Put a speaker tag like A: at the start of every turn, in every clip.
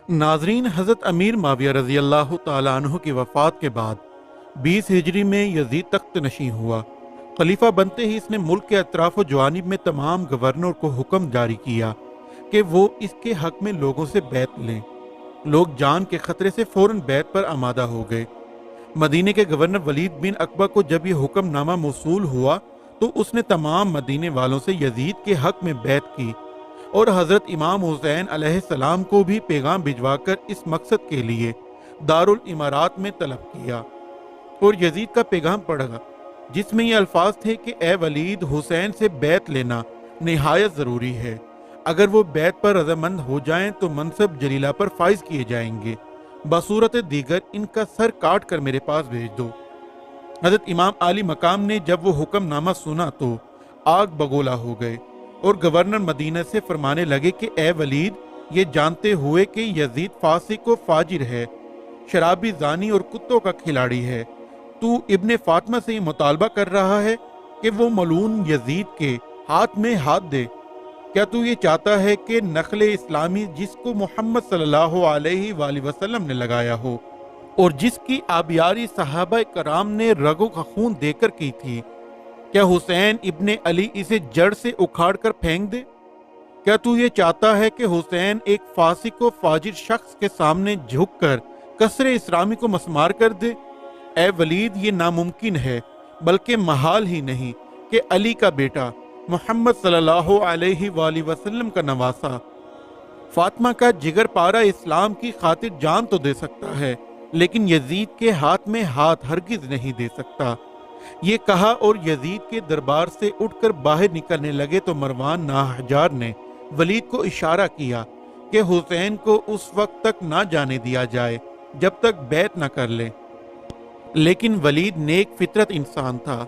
A: नाजरीन, हज़रत अमीर माविया रज़ी अल्लाह ताला अन्हु की वफ़ात के बाद 20 हिजरी में यजीद तख्त नशी हुआ। खलीफा बनते ही इसने मुल्क के अतराफ व जवानिब में तमाम गवर्नर को हुक्म जारी किया कि वो इसके हक में लोगों से बैत लें। लोग जान के खतरे से फौरन बैत पर आमादा हो गए। मदीने के गवर्नर वलीद बिन अकबर को जब यह हुक्मनामा मौसूल हुआ तो उसने तमाम मदीने वालों से यजीद के हक में बैत की और हज़रत इमाम हुसैन अलैहिस्सलाम को भी पैगाम भिजवाकर इस मकसद के लिए दारुल इमारात में तलब किया और यजीद का पैगाम पढ़ा, जिसमें ये अल्फाज थे कि ए वलीद, हुसैन से बैत लेना निहायत ज़रूरी है। अगर वो बैत पर रजामंद हो जाएं तो मनसब जलीला पर फाइज किए जाएंगे। बसूरत दीगर इनका सर काट कर मेरे पास भेज दो। हज़रत इमाम आली मकाम ने जब वो हुक्मनामा सुना तो आग बगोला हो गए और गवर्नर मदीना से फरमाने लगे कि ए वलीद, ये जानते हुए कि यजीद फासिक व फाजिर है, शराबी, जानी और कुत्तों का खिलाड़ी है, तू इब्ने फातिमा से ये मुतालबा कर रहा है कि वो मलून यजीद के हाथ में हाथ दे। क्या तू ये चाहता है कि नखले इस्लामी, जिसको मोहम्मद सल्लल्लाहु अलैहि वसल्लम ने लगाया हो और जिसकी आबियारी सहाबा कराम ने रगों का खून देकर की थी, क्या हुसैन इब्ने अली इसे जड़ से उखाड़ कर फेंक दे? क्या तू ये चाहता है कि हुसैन एक फासिक व फाजिर शख्स के सामने झुककर कसरे इस्लामी को मसमार कर दे? ए वलीद, ये नामुमकिन है, बल्कि महाल ही नहीं कि अली का बेटा, मोहम्मद सल्लल्लाहु अलैहि वसल्लम का नवासा, फातिमा का जिगर पारा इस्लाम की खातिर जान तो दे सकता है, लेकिन यजीद के हाथ में हाथ हरगिज नहीं दे सकता। ये कहा और यजीद के दरबार से उठकर बाहर निकलने लगे तो मरवान नाहजार ने वलीद को इशारा किया कि हुसैन को उस वक्त तक ना जाने दिया जाए जब तक बैत न कर ले। लेकिन वलीद नेक फितरत इंसान था,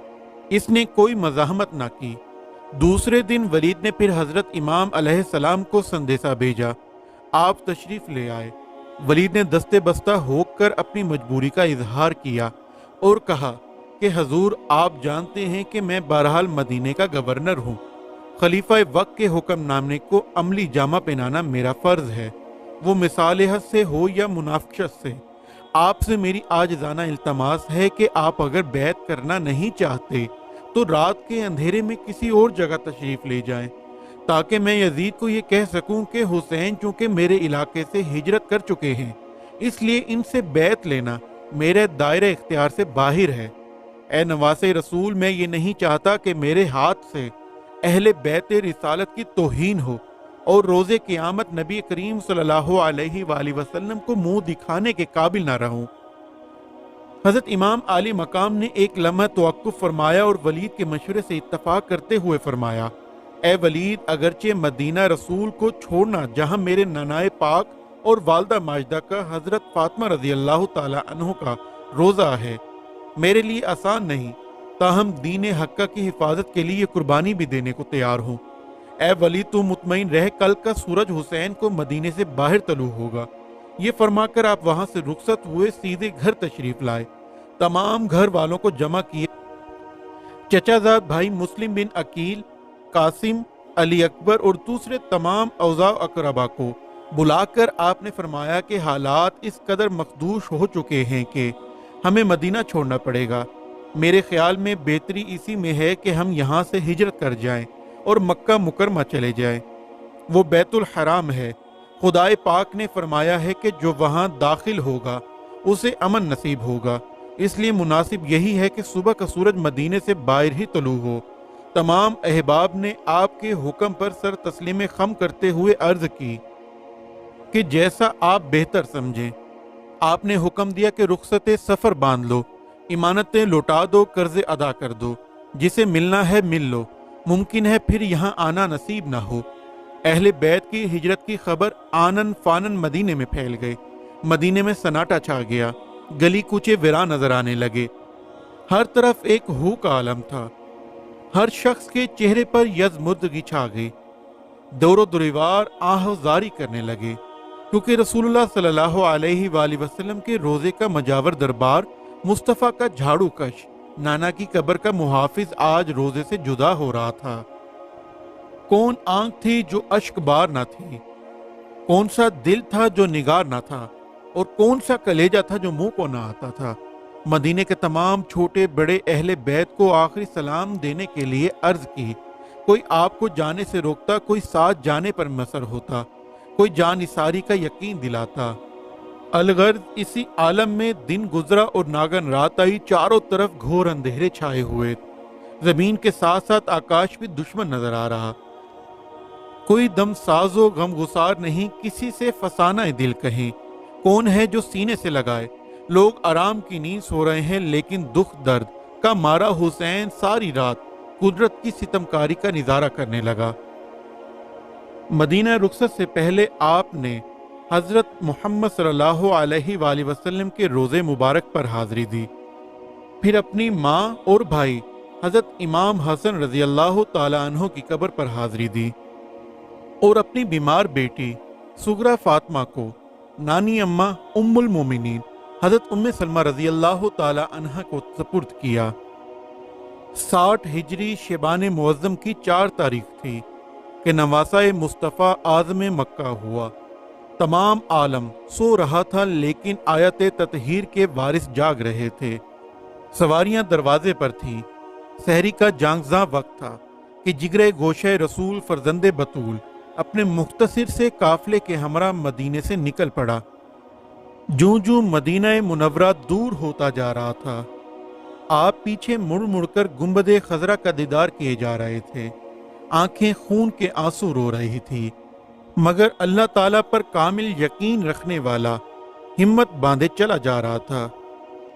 A: इसने कोई मज़ाहमत ना की। दूसरे दिन वलीद ने फिर हजरत इमाम अलैहिस्सलाम को संदेशा भेजा। आप तशरीफ ले आए। वलीद ने दस्ते बस्ता होकर अपनी मजबूरी का इजहार किया और कहा कि हजूर, आप जानते हैं कि मैं बहरहाल मदीने का गवर्नर हूँ। खलीफा वक्त के हुक्मनामे को अमली जामा पहनाना मेरा फर्ज है, वो मिसाल हद से हो या मुनाफिकत से। आपसे मेरी आजिज़ाना इल्तमास है कि आप अगर बैत करना नहीं चाहते तो रात के अंधेरे में किसी और जगह तशरीफ ले जाएं, ताकि मैं यजीद को ये कह सकूं कि हुसैन चूंकि मेरे इलाके से हिजरत कर चुके हैं, इसलिए इनसे बैत लेना मेरे दायरे इख्तियार से बाहर है। ए नवासे रसूल, मैं ये नहीं चाहता कि मेरे हाथ से अहले बैत रिसालत की तौहीन हो और रोज़े क़यामत नबी करीम सल्लल्लाहु अलैहि वसल्लम को मुंह दिखाने के काबिल ना रहूं। हज़रत इमाम आली मकाम ने एक लम्हा तवक्कुफ फरमाया और वलीद के मशवरे से इत्तफाक करते हुए फरमाया, ए वलीद, अगरचे मदीना रसूल को छोड़ना, जहां मेरे ननाए पाक और वालदा माजदा का हज़रत फातिमा रज़ी अल्लाह ताला अन्हु का रोज़ा है, मेरे लिए आसान नहीं, ताहम दीन हक्का की हिफाजत के लिए कुर्बानी भी देने को तैयार हूँ। ए वलीद, तू मुतमईन रह, कल का सूरज हुसैन को मदीने से बाहर तलू होगा। ये फरमाकर आप वहां से रुखसत हुए, सीधे घर तशरीफ लाए। तमाम घर वालों को जमा किए। चचाजाद भाई मुस्लिम बिन अकील, कासिम, अली अकबर और दूसरे तमाम औज़ा अकरबा को बुलाकर आपने फरमाया कि हालात इस कदर मखदूश हो चुके हैं कि हमें मदीना छोड़ना पड़ेगा। मेरे ख्याल में बेहतरी इसी में है कि हम यहाँ से हिजरत कर जाएं और मक्का मुकरमा चले जाएं। वो बैतुल हराम है। खुदाए पाक ने फरमाया है कि जो वहाँ दाखिल होगा उसे अमन नसीब होगा, इसलिए मुनासिब यही है कि सुबह का सूरज मदीने से बाहर ही तलू हो। तमाम अहबाब ने आपके हुक्म पर सर तस्लीम खम करते हुए अर्ज की कि जैसा आप बेहतर समझें। आपने हुक्म दिया कि रुखसत सफ़र बांध लो, इमानतें लौटा दो, कर्ज अदा कर दो, जिसे मिलना है मिल लो, मुमकिन है फिर यहाँ आना नसीब ना हो। अहले बैत की हिजरत की खबर आनन फानन मदीने में फैल गई। मदीने में सन्नाटा छा गया, गली कूचे वीरान नजर आने लगे। हर तरफ एक हू का आलम था। हर शख्स के चेहरे पर यज़मुर्दगी छा गई। दौरो दुरीवार आहजारी करने लगे, क्योंकि रसूलुल्लाह सल्लल्लाहु अलैहि वसल्लम के रोजे का मजावर दरबार, मुस्तफ़ा का झाड़ू कश, नाना की कब्र का मुहाफिज आज रोजे से जुदा हो रहा था। कौन आंख थी जो अश्क बार न थी? कौन सा दिल था जो निगार ना था, और कौन सा कलेजा था जो मुंह को ना आता था। मदीने के तमाम छोटे बड़े अहले बैत को आखिरी सलाम देने के लिए अर्ज की। कोई आपको जाने से रोकता, कोई साथ जाने पर मसर होता, कोई जान इसारी का यकीन दिलाता। अलगर्ज इसी आलम में दिन गुजरा और नागन रात आई। चारों तरफ घोर अंधेरे छाए हुए, जमीन के साथ साथ आकाश भी दुश्मन नजर आ रहा। कोई दम साजो गम गुसार नहीं, किसी से फसाना दिल कहें। कौन है जो सीने से लगाए, लोग आराम की नींद सो रहे हैं, लेकिन दुख दर्द का मारा हुसैन सारी रात कुदरत की सितमकारी का निजारा करने लगा। मदीना रुखसत से पहले आपने हजरत मोहम्मद सल्लल्लाहु अलैहि वसल्लम के रोज़े मुबारक पर हाजिरी दी। फिर अपनी माँ और भाई हजरत इमाम हसन रजी अल्लाह ताला अन्हो की कब्र पर हाजिरी दी, और अपनी बीमार बेटी सुगरा फातिमा को नानी अम्मा उम्मुल मोमिनीन हजरत उम्मे सलमा रजी अल्लाह ताला अन्हा को सपुर्द किया। 60 हिजरी शेबान मुअज्जम की 4 तारीख थी कि नवासा मुस्तफ़ा आज़म मक्का हुआ। तमाम आलम सो रहा था, लेकिन आयत ततहीर के वारिस जाग रहे थे। सवारियां दरवाजे पर थीं। सहरी का जांगज़ा वक्त था कि जिगरे गोशे रसूल फरजंदे बतूल अपने मुख्तसिर से काफले के हमरा मदीने से निकल पड़ा। जूं जूं मदीना मुनव्वरा दूर होता जा रहा था, आप पीछे मुड़ मुड़कर गुंबदे खजरा का दीदार किए जा रहे थे। आंखें खून के आंसू रो रही थी, मगर अल्लाह ताला पर कामिल यकीन रखने वाला हिम्मत बांधे चला जा रहा था।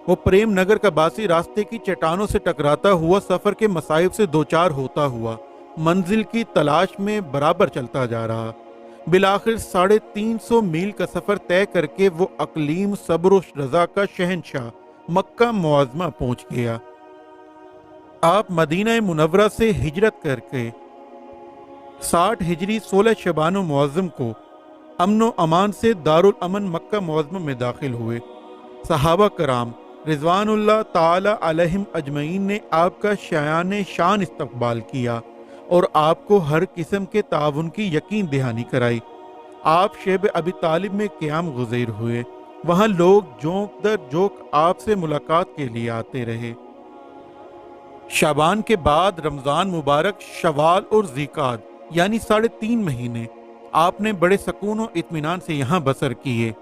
A: वो प्रेम नगर का बासी रास्ते की चट्टानों से टकराता हुआ, सफर के मसाइब से दो चार होता हुआ, मंजिल की तलाश में बराबर चलता जा रहा। बिलाखिर 350 मील का सफर तय करके वो अकलीम सब्र रजा का शहनशाह मक्का मुअज़्ज़मा पहुंच गया। आप मदीना मुनव्वरा से हिजरत करके 60 हिजरी 16 शबान मुअज़्ज़म को अमन अमान से दारुल अमन मक्का मुअज़्ज़मा में दाखिल हुए। सहाबा कराम रिज़वानुल्लाह ताला अलैहिम अजमईन ने आपका शायान शान इस्तकबाल किया और आपको हर किस्म के ताउन की यकीन दहानी कराई। आप शेब अबी तालिब में क़याम गुज़ीर हुए। वहाँ लोग जोक दर जोक आपसे मुलाकात के लिए आते रहे। शाबान के बाद रमज़ान मुबारक, शवाल और ज़िकाद यानी 3.5 महीने आपने बड़े सकून और इत्मीनान से यहाँ बसर किए।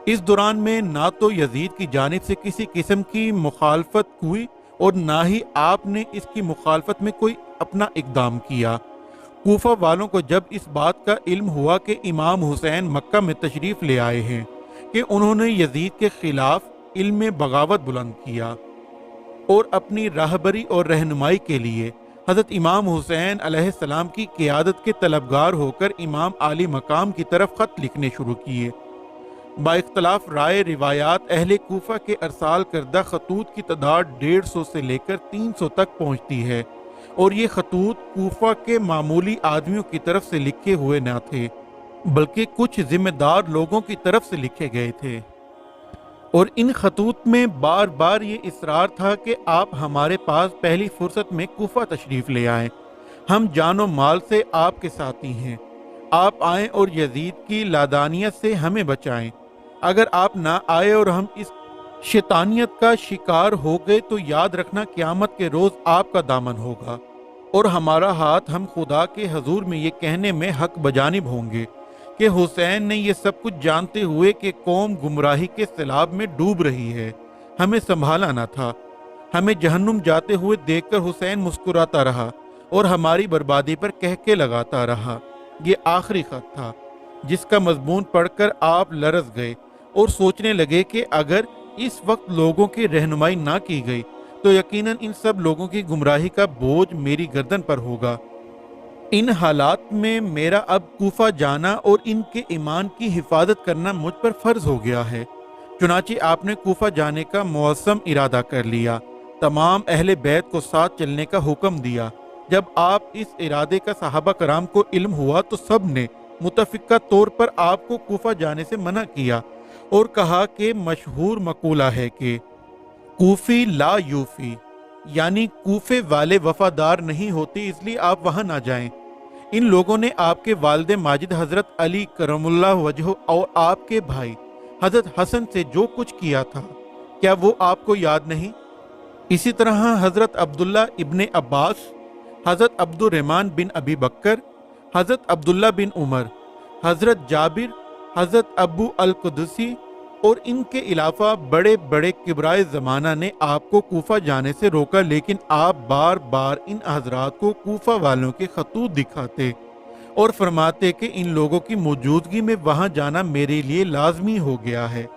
A: इस दौरान में ना तो यजीद की जानिब से किसी किस्म की मुखालफत हुई और ना ही आपने इसकी मुखालफत में कोई अपना इकदाम किया। कूफा वालों को जब इस बात का इल्म हुआ कि इमाम हुसैन मक्का में तशरीफ़ ले आए हैं कि उन्होंने यजीद के खिलाफ इल्म बगावत बुलंद किया और अपनी राहबरी और रहनुमाई के लिए हज़रत इमाम हुसैन अलैहिस्सलाम की क़ियादत के तलबगार होकर इमाम आली मकाम की तरफ ख़त लिखने शुरू किए। बाइख्तलाफ राय रिवायात अहले कूफा के अरसाल करदा खतूत की तादाद 150 से लेकर 300 तक पहुँचती है, और ये खतूत कूफा के मामूली आदमियों की तरफ से लिखे हुए न थे, बल्कि कुछ जिम्मेदार लोगों की तरफ से लिखे गए थे। और इन खतूत में बार बार ये इसरार था कि आप हमारे पास पहली फुर्सत में कूफा तशरीफ़ ले आएं। हम जानो माल से आपके साथी हैं। आप आएं और यजीद की लादानियत से हमें बचाएं। अगर आप ना आए और हम इस शैतानियत का शिकार हो गए तो याद रखना क़यामत के रोज़ आपका दामन होगा और हमारा हाथ हम खुदा के हजूर में ये कहने में हक बजानिब होंगे कि हुसैन ने ये सब कुछ जानते हुए कि कौम गुमराही के सैलाब में डूब रही है, हमें संभाला न था। हमें जहन्नुम जाते हुए देखकर हुसैन मुस्कुराता रहा और हमारी बर्बादी पर कहके लगाता रहा। ये आखिरी खत था जिसका मजमून पढ़कर आप लरज़ गए और सोचने लगे कि अगर इस वक्त लोगों की रहनुमाई ना की गई तो यकीनन इन सब लोगों की गुमराही का बोझ मेरी गर्दन पर होगा। इन हालात में मेरा अब कूफा जाना और इनके ईमान की हिफाजत करना मुझ पर फर्ज हो गया है। चुनांचे आपने कूफा जाने का मौसम इरादा कर लिया। तमाम अहले बैत को साथ चलने का हुक्म दिया। जब आप इस इरादे का सहाबा कराम को इल्म हुआ तो सब ने मुतफिका तौर पर आपको कूफा जाने से मना किया और कहा कि मशहूर मकूला है कि कूफी ला यूफी, यानी कूफे वाले वफादार नहीं होते, इसलिए आप वहां ना जाएं। इन लोगों ने आपके वालिद माजिद हजरत अली करमुल्लाह वजह और आपके भाई हजरत हसन से जो कुछ किया था, क्या वो आपको याद नहीं? इसी तरह हजरत अब्दुल्ला इब्ने अब्बास, हजरत अब्दुर्रहमान बिन अबी बकर, हजरत अब्दुल्ला बिन उमर, हजरत जाबिर, हजरत अबू अल कुदसी और इनके अलावा बड़े बड़े किबराए ज़माना ने आपको कूफा जाने से रोका, लेकिन आप बार बार इन हजरात को कूफा वालों के खतूत दिखाते और फरमाते कि इन लोगों की मौजूदगी में वहां जाना मेरे लिए लाजमी हो गया है।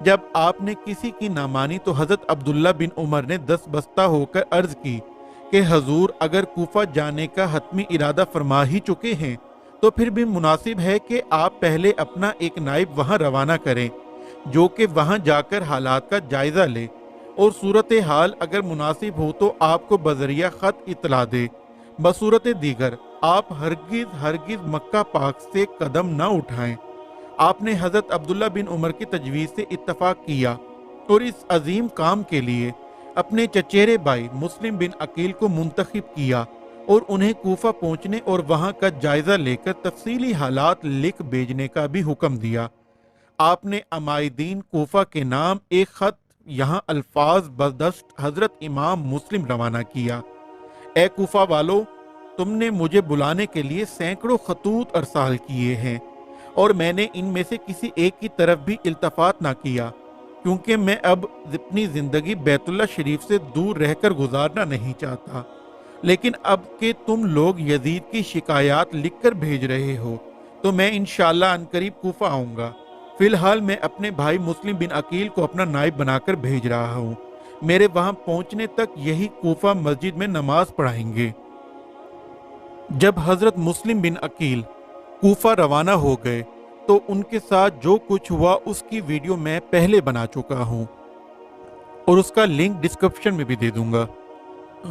A: जब आपने किसी की ना मानी तो हजरत अब्दुल्ला बिन उमर ने दस बस्ता होकर अर्ज की कि हजूर, अगर कूफा जाने का हतमी इरादा फरमा ही चुके हैं तो फिर भी मुनासिब है कि आप पहले अपना एक नाइब वहां रवाना करें, जो कि वहां जाकर हालात का जायजा ले और सूरत हाल अगर मुनासिब हो तो आपको बजरिया खत इतला दे। बसूरत दीगर आप हरगिज मक्का पाक से कदम न उठाएं। आपने हजरत अब्दुल्ला बिन उमर की तजवीज़ से इत्तफाक किया और इस अजीम काम के लिए अपने चचेरे भाई मुस्लिम बिन अकील को मुंतखब किया और उन्हें कूफा पहुंचने और वहां का जायजा लेकर तफसीली हालात लिख भेजने का भी हुक्म दिया। आपने अमायदीन कूफा के नाम एक खत यहाँ अल्फाज बदस्त हजरत इमाम मुस्लिम रवाना किया। ए कूफा वालो, तुमने मुझे बुलाने के लिए सैकड़ों खतूत अरसाल किए हैं और मैंने इनमें से किसी एक की तरफ भी इल्तफात ना किया, क्योंकि मैं अब अपनी जिंदगी बैतुल्ला शरीफ से दूर रहकर गुजारना नहीं चाहता। लेकिन अब के तुम लोग यजीद की शिकायत लिखकर भेज रहे हो तो मैं इंशाअल्लाह अनकरीब कूफा आऊँगा। फिलहाल मैं अपने भाई मुस्लिम बिन अकील को अपना नाइब बनाकर भेज रहा हूँ। मेरे वहां पहुंचने तक यही कूफा मस्जिद में नमाज पढ़ाएंगे। जब हजरत मुस्लिम बिन अकील कूफा रवाना हो गए तो उनके साथ जो कुछ हुआ उसकी वीडियो मैं पहले बना चुका हूँ और उसका लिंक डिस्क्रिप्शन में भी दे दूंगा।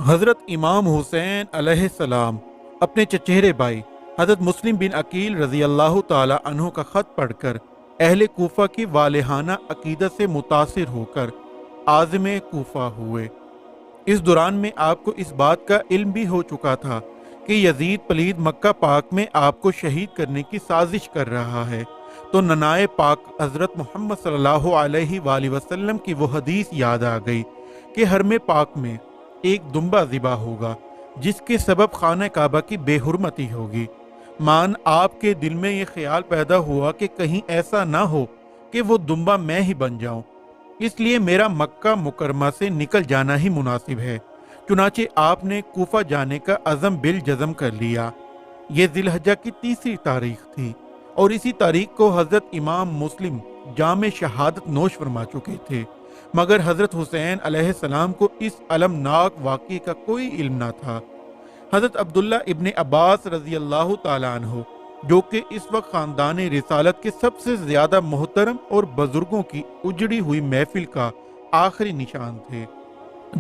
A: हजरत इमाम हुसैन अलैहिस्सलाम अपने चचेरे भाई हजरत मुस्लिम बिन अकील रजी अल्लाह ताला अन्हु का खत पढ़कर अहले कूफा की वालेहाना अकीदत से मुतासिर होकर आज़िम कूफा हुए। इस दौरान में आपको इस बात का इल्म भी हो चुका था कि यजीद पलीद मक्का पाक में आपको शहीद करने की साजिश कर रहा है, तो ननाए पाक हजरत मोहम्मद सल्लल्लाहु अलैहि वसल्लम की वो हदीस याद आ गई कि हरमे पाक में एक दुम्बा ज़िबा होगा जिसके सबब खाना काबा की बेहुरमती होगी। मान आपके दिल में ये ख्याल पैदा हुआ कि कहीं ऐसा ना हो कि वो दुम्बा मैं ही बन जाऊं, इसलिए मेरा मक्का मुकरमा से निकल जाना ही मुनासिब है। चुनाचे आपने कूफा जाने का अज़म बिल जज़म कर लिया। ये जिलहज्जा की तीसरी तारीख थी और इसी तारीख को हजरत इमाम मुस्लिम जाम शहादत नोश फरमा चुके थे, मगर हजरत हुसैन अलैहिस्सलाम को इस अलमनाक वाक़े का कोई इल्म न था। हजरत अब्दुल्ला इब्ने अब्बास रजी अल्लाह ताला अन्हु, जो कि इस वक्त खानदान रिसालत के सबसे ज्यादा मोहतरम और बुजुर्गों की उजड़ी हुई महफिल का आखिरी निशान थे,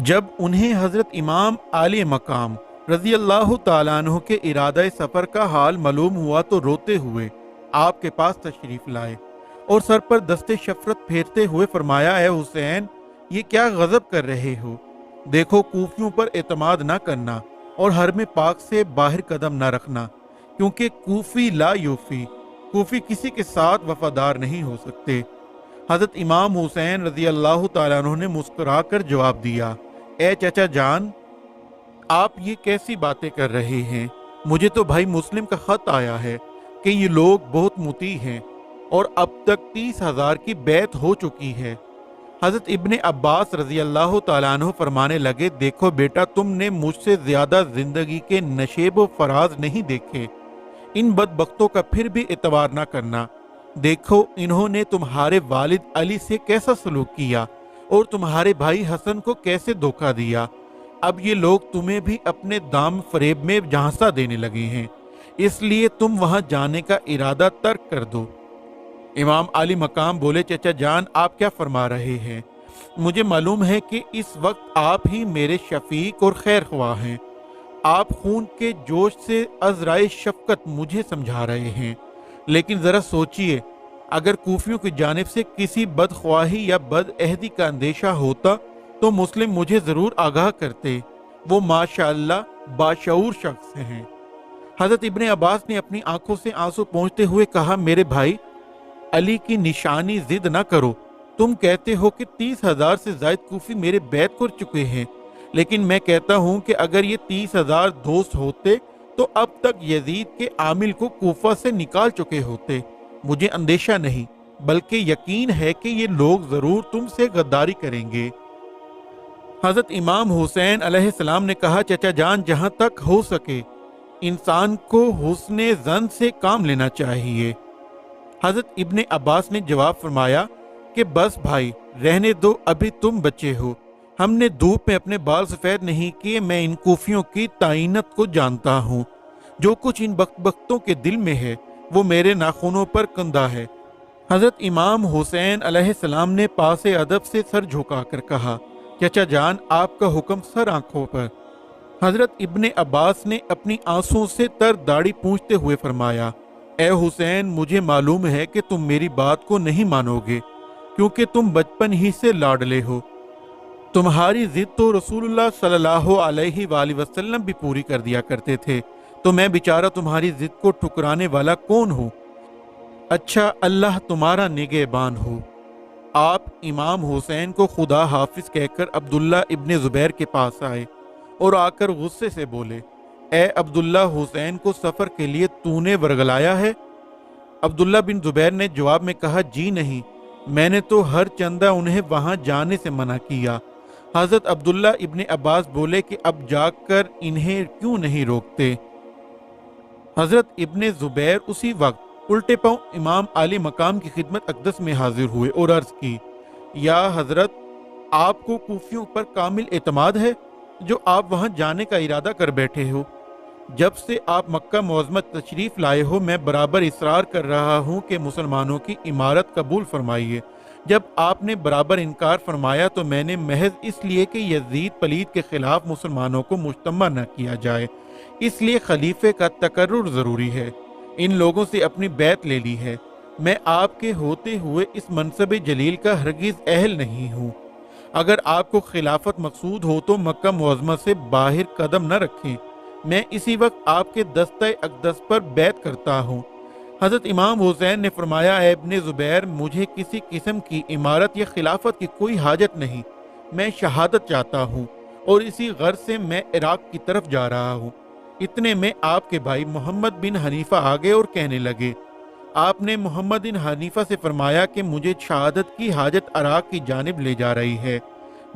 A: जब उन्हें हजरत इमाम आली मकाम रजी अल्लाह ताला अन्हु के इरादा सफर का हाल मालूम हुआ तो रोते हुए आपके पास तशरीफ लाए और सर पर दस्ते शफरत फेरते हुए फरमाया, ए हुसैन, ये क्या गजब कर रहे हो? देखो, कूफियों पर एतमाद ना करना और हरम पाक से बाहर कदम ना रखना, क्योंकि कूफी ला यूफी, कूफी किसी के साथ वफादार नहीं हो सकते। हजरत इमाम हुसैन रजी अल्लाह ताला अन्हु ने मुस्कुराकर जवाब दिया, ए चाचा जान, आप ये कैसी बातें कर रहे हैं? मुझे तो भाई मुस्लिम का खत आया है कि ये लोग बहुत मुती हैं और अब तक 30,000 की बैत हो चुकी है। हजरत इब्ने अब्बास रजी अल्लाह ताला अन्हु फरमाने लगे, देखो बेटा, तुमने मुझसे ज्यादा जिंदगी के नशेब व फराज नहीं देखे। इन बदबख्तों का फिर भी एतबार ना करना। देखो, इन्होंने तुम्हारे वालिद अली से कैसा सलूक किया और तुम्हारे भाई हसन को कैसे धोखा दिया। अब ये लोग तुम्हें भी अपने दाम फरेब में झांसा देने लगे हैं, इसलिए तुम वहां जाने का इरादा तर्क कर दो। इमाम आली मकाम बोले, चचा जान, आप क्या फरमा रहे हैं? मुझे मालूम है कि इस वक्त आप ही मेरे शफीक और खैर ख्वाह हैं। आप खून के जोश से अज़राए शफकत मुझे समझा रहे हैं, लेकिन जरा सोचिए, अगर कूफियों की जानिब से किसी बदख्वाही या बदअहदी का अंदेशा होता तो मुस्लिम मुझे जरूर आगाह करते। वो माशाअल्लाह बाशऊर शख्स हैं। हजरत इब्ने अब्बास ने अपनी आंखों से आंसू पोंछते हुए कहा, मेरे भाई, अली की निशानी जिद ना करो। तुम कहते हो कि 30,000 से ज्यादा कूफी मेरे बैत कर चुके हैं, लेकिन मैं कहता हूं कि अगर ये 30,000 दोस्त होते तो अब तक यजीद के आमिल को कूफा से निकाल चुके होते। मुझे अंदेशा नहीं बल्कि यकीन है कि ये लोग जरूर तुमसे गद्दारी करेंगे। हजरत इमाम हुसैन अलैहिस्सलाम ने कहा, चचा जान, जहां तक हो सके इंसान को हुस्ने जन से काम लेना चाहिए। हजरत इब्ने अब्बास ने जवाब फरमाया कि बस भाई, रहने दो, अभी तुम बच्चे हो। हमने धूप में अपने बाल सफेद नहीं किए। मैं इन कूफियों की ताइनत को जानता हूँ। जो कुछ इन बख्तों के दिल में है वो मेरे नाखूनों पर कंधा है। हजरत इमाम हुसैन अलैहिस्सलाम ने पासे अदब से सर झुकाकर कहा, चचा जान, आपका हुक्म सर आंखों पर। हजरत इब्ने अब्बास ने अपनी आंसुओं से तर दाढ़ी पूंछते हुए फरमाया, ए हुसैन, मुझे मालूम है कि तुम मेरी बात को नहीं मानोगे, क्योंकि तुम बचपन ही से लाडले हो। तुम्हारी जिद तो रसूलुल्लाह सल्लल्लाहु अलैहि वसल्लम भी पूरी कर दिया करते थे, तो मैं बेचारा तुम्हारी जिद को ठुकराने वाला कौन हूँ। अच्छा, अल्लाह तुम्हारा निगहबान हो। आप इमाम हुसैन को खुदा हाफिज कहकर अब्दुल्ला इब्ने जुबैर के पास आए और आकर गुस्से से बोले, ए अब्दुल्ला, हुसैन को सफर के लिए तूने वर्गलाया है? अब्दुल्ला बिन जुबैर ने जवाब में कहा, जी नहीं, मैंने तो हर चंदा उन्हें वहां जाने से मना किया। हजरत अब्दुल्ला इब्ने अब्बास बोले कि अब जाकर इन्हें क्यों नहीं रोकते। हजरत इब्ने जुबैर उसी वक्त उल्टे पांव इमाम आली मकाम की खिदमत अकदस में हाजिर हुए और अर्ज की, या हजरत, आपको कूफियों पर कामिल एतमाद है जो आप वहां जाने का इरादा कर बैठे हो। जब से आप मक्का मुअज़्ज़मा तशरीफ लाए हो, मैं बराबर इसरार कर रहा हूं कि मुसलमानों की इमारत कबूल फरमाइए। जब आपने बराबर इनकार फरमाया तो मैंने महज इसलिए कि यजीद पलीद के खिलाफ मुसलमानों को मुश्तम्मा न किया जाए, इसलिए खलीफे का तकर्रुर जरूरी है, इन लोगों से अपनी बैत ले ली है। मैं आपके होते हुए इस मनसब जलील का हरगिज अहल नहीं हूँ। अगर आपको खिलाफत मकसूद हो तो मक्का मुअज़्ज़मा से बाहर कदम न रखें। मैं इसी वक्त आपके दस्ते अक़दस पर बैत करता हूँ। हजरत इमाम हुसैन ने फरमाया, ए इब्ने जुबैर, मुझे किसी किस्म की इमारत या खिलाफत की कोई हाजत नहीं। मैं शहादत चाहता हूँ और इसी गर्ज से मैं इराक की तरफ जा रहा हूँ। इतने में आपके भाई मोहम्मद बिन हनीफा आ गए और कहने लगे, आपने मोहम्मद बिन हनीफा से फरमाया कि मुझे शहादत की हाजत इराक की जानिब ले जा रही है।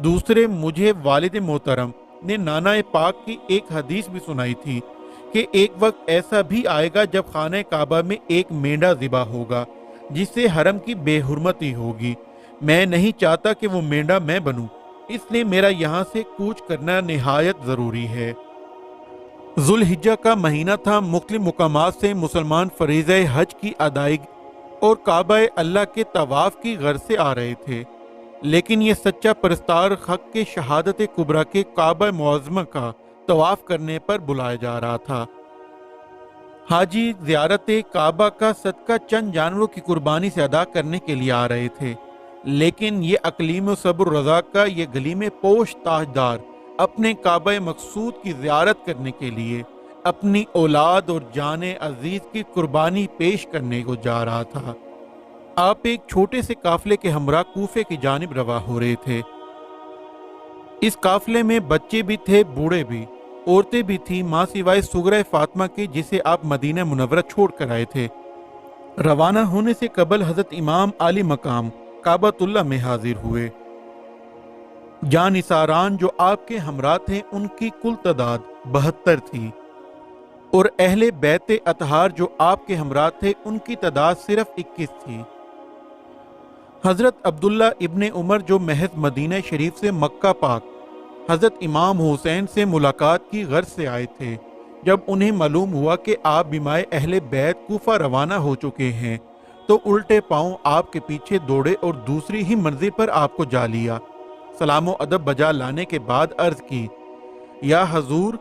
A: दूसरे, मुझे वालिद मोहतरम ने नाना पाक की एक हदीस भी सुनाई थी कि एक वक्त ऐसा भी आएगा जब खाने काबा में एक मेंढा ज़िबा होगा जिससे हरम की बेहुरमती होगी। मैं नहीं चाहता कि वो मेंढा मैं बनूं, इसलिए मेरा यहाँ से कूच करना निहायत ज़रूरी है। जुल्हिज्जा का महीना था। मुख्तलिफ मुकामात से मुसलमान फरीज़े हज की अदायगी और काबा अल्लाह के तवाफ़ की गर्ज से आ रहे थे, लेकिन ये सच्चा परस्तार हक के शहादत कुबरा के काबा मुअज़्ज़मा का तवाफ करने पर बुलाया जा रहा था। हाजी ज़ियारत काबा का सदका चंद जानवरों की कुर्बानी से अदा करने के लिए आ रहे थे, लेकिन ये अकलीम सब्र रज़ा का ये गलीम पोश ताजदार अपने काबा मकसूद की ज़ियारत करने के लिए अपनी औलाद और जाने अजीज की कुर्बानी पेश करने को जा रहा था। आप एक छोटे से काफले के हमरा कूफे की जानिब रवा हो रहे थे। इस काफले में बच्चे भी थे, बूढ़े भी, औरतें भी थी, माँ सिवाय सुगरा फातिमा के जिसे आप मदीना मुनव्वरा छोड़ कर आए थे। रवाना होने से कबल हजरत इमाम आली मकाम काबतुल्लाह में हाजिर हुए। जानिसारान जो आपके हमरा थे उनकी कुल तादाद 72 थी और अहले बैते अतहार जो आपके हमरा थे उनकी तादाद सिर्फ 21 थी। हजरत अब्दुल्ला इब्ने उमर जो महज मदीना शरीफ से मक्का पाक हजरत इमाम हुसैन से मुलाकात की गर्ज से आए थे, जब उन्हें मालूम हुआ कि आप बिमाए अहले बैत कूफा रवाना हो चुके हैं तो उल्टे पांव आपके पीछे दौड़े और दूसरी ही मंजिल पर आपको जा लिया। सलामो अदब बजा लाने के बाद अर्ज की, या हजूर,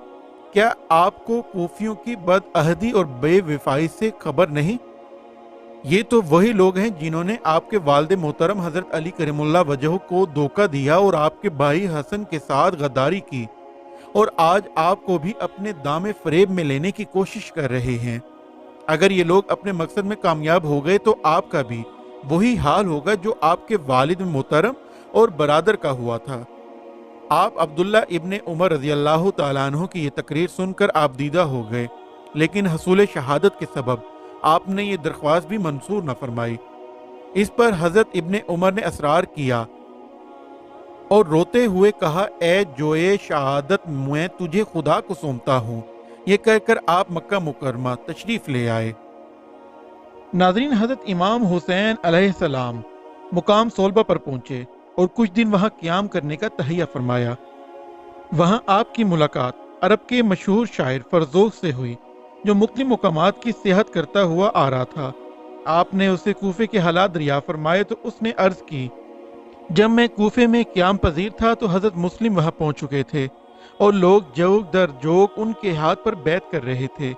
A: क्या आपको कूफियों की बदअहदी और बेवफाई से खबर नहीं? ये तो वही लोग हैं जिन्होंने आपके वालिद मोहतरम हजरत अली करीमुल्लाह वजह को धोखा दिया और आपके भाई हसन के साथ गद्दारी की और आज आपको भी अपने दामे फरेब में लेने की कोशिश कर रहे हैं। अगर ये लोग अपने मकसद में कामयाब हो गए तो आपका भी वही हाल होगा जो आपके वालिद मोहतरम और बरादर का हुआ था। आप अब्दुल्ला इब्ने उमर रज़ी अल्लाह तआला अन्हु की ये तकरीर सुनकर आप दीदा हो गए, लेकिन हसूल शहादत के सबब आपने ये दरख्वास्त भी मंसूर न फरमाई। इस पर हजरत इब्ने उमर ने असरार किया और रोते हुए कहा, ए जोए शहादत, मैं तुझे खुदा को सौंपता हूँ। ये कहकर आप मक्का मुकरमा तशरीफ ले आए। नाज़रीन, हजरत इमाम हुसैन अलैहिस्सलाम मुकाम सोलबा पर पहुंचे और कुछ दिन वहां क़याम करने का तहैया फरमाया। वहां आपकी मुलाकात अरब के मशहूर शायर फरजोक से हुई, जो मुख्तलिफ मुकामात की सेहत करता हुआ आ रहा था। आपने उसे कूफे के हालात दरिया फरमाए तो उसने अर्ज की, जब मैं कूफे में क़याम पजीर था तो हजरत मुस्लिम वहां पहुंच चुके थे और लोग जोक दर जोक उनके हाथ पर बैत कर रहे थे।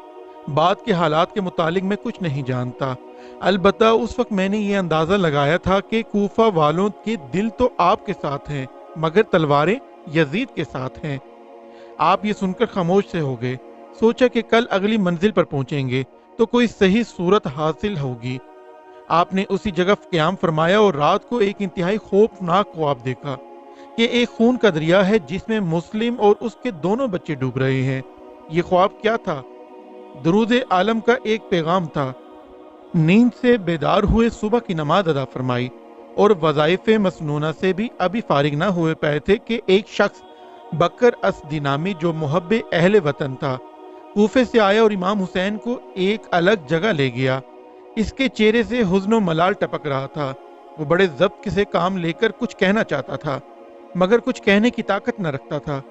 A: बात के हालात के मुतालिक मैं कुछ नहीं जानता, अलबत्ता उस वक्त मैंने ये अंदाज़ा लगाया था कि कूफा वालों के दिल तो आपके साथ हैं, मगर तलवारें यजीद के साथ हैं। आप ये सुनकर खामोश से हो गए। सोचा कि कल अगली मंजिल पर पहुंचेंगे तो कोई सही सूरत हासिल होगी। आपने उसी जगह क़याम फरमाया और रात को एक इंतहाई खौफनाक ख्वाब देखा कि एक खून का दरिया है जिसमें मुस्लिम और उसके दोनों बच्चे डूब रहे हैं। ये ख्वाब क्या था? दरूद आलम का एक पैगाम था। नींद से बेदार हुए सुबह की नमाज अदा फरमाई और वज़ाइफ मसनूना से भी अभी फारिग ना हुए पाए थे कि एक शख्स बकर असदी नामी, जो मुहब्बे अहले वतन था, कूफे से आया और इमाम हुसैन को एक अलग जगह ले गया। इसके चेहरे से हुज़्न मलाल टपक रहा था। वो बड़े ज़ब्त से काम लेकर कुछ कहना चाहता था, मगर कुछ कहने की ताकत न रखता था।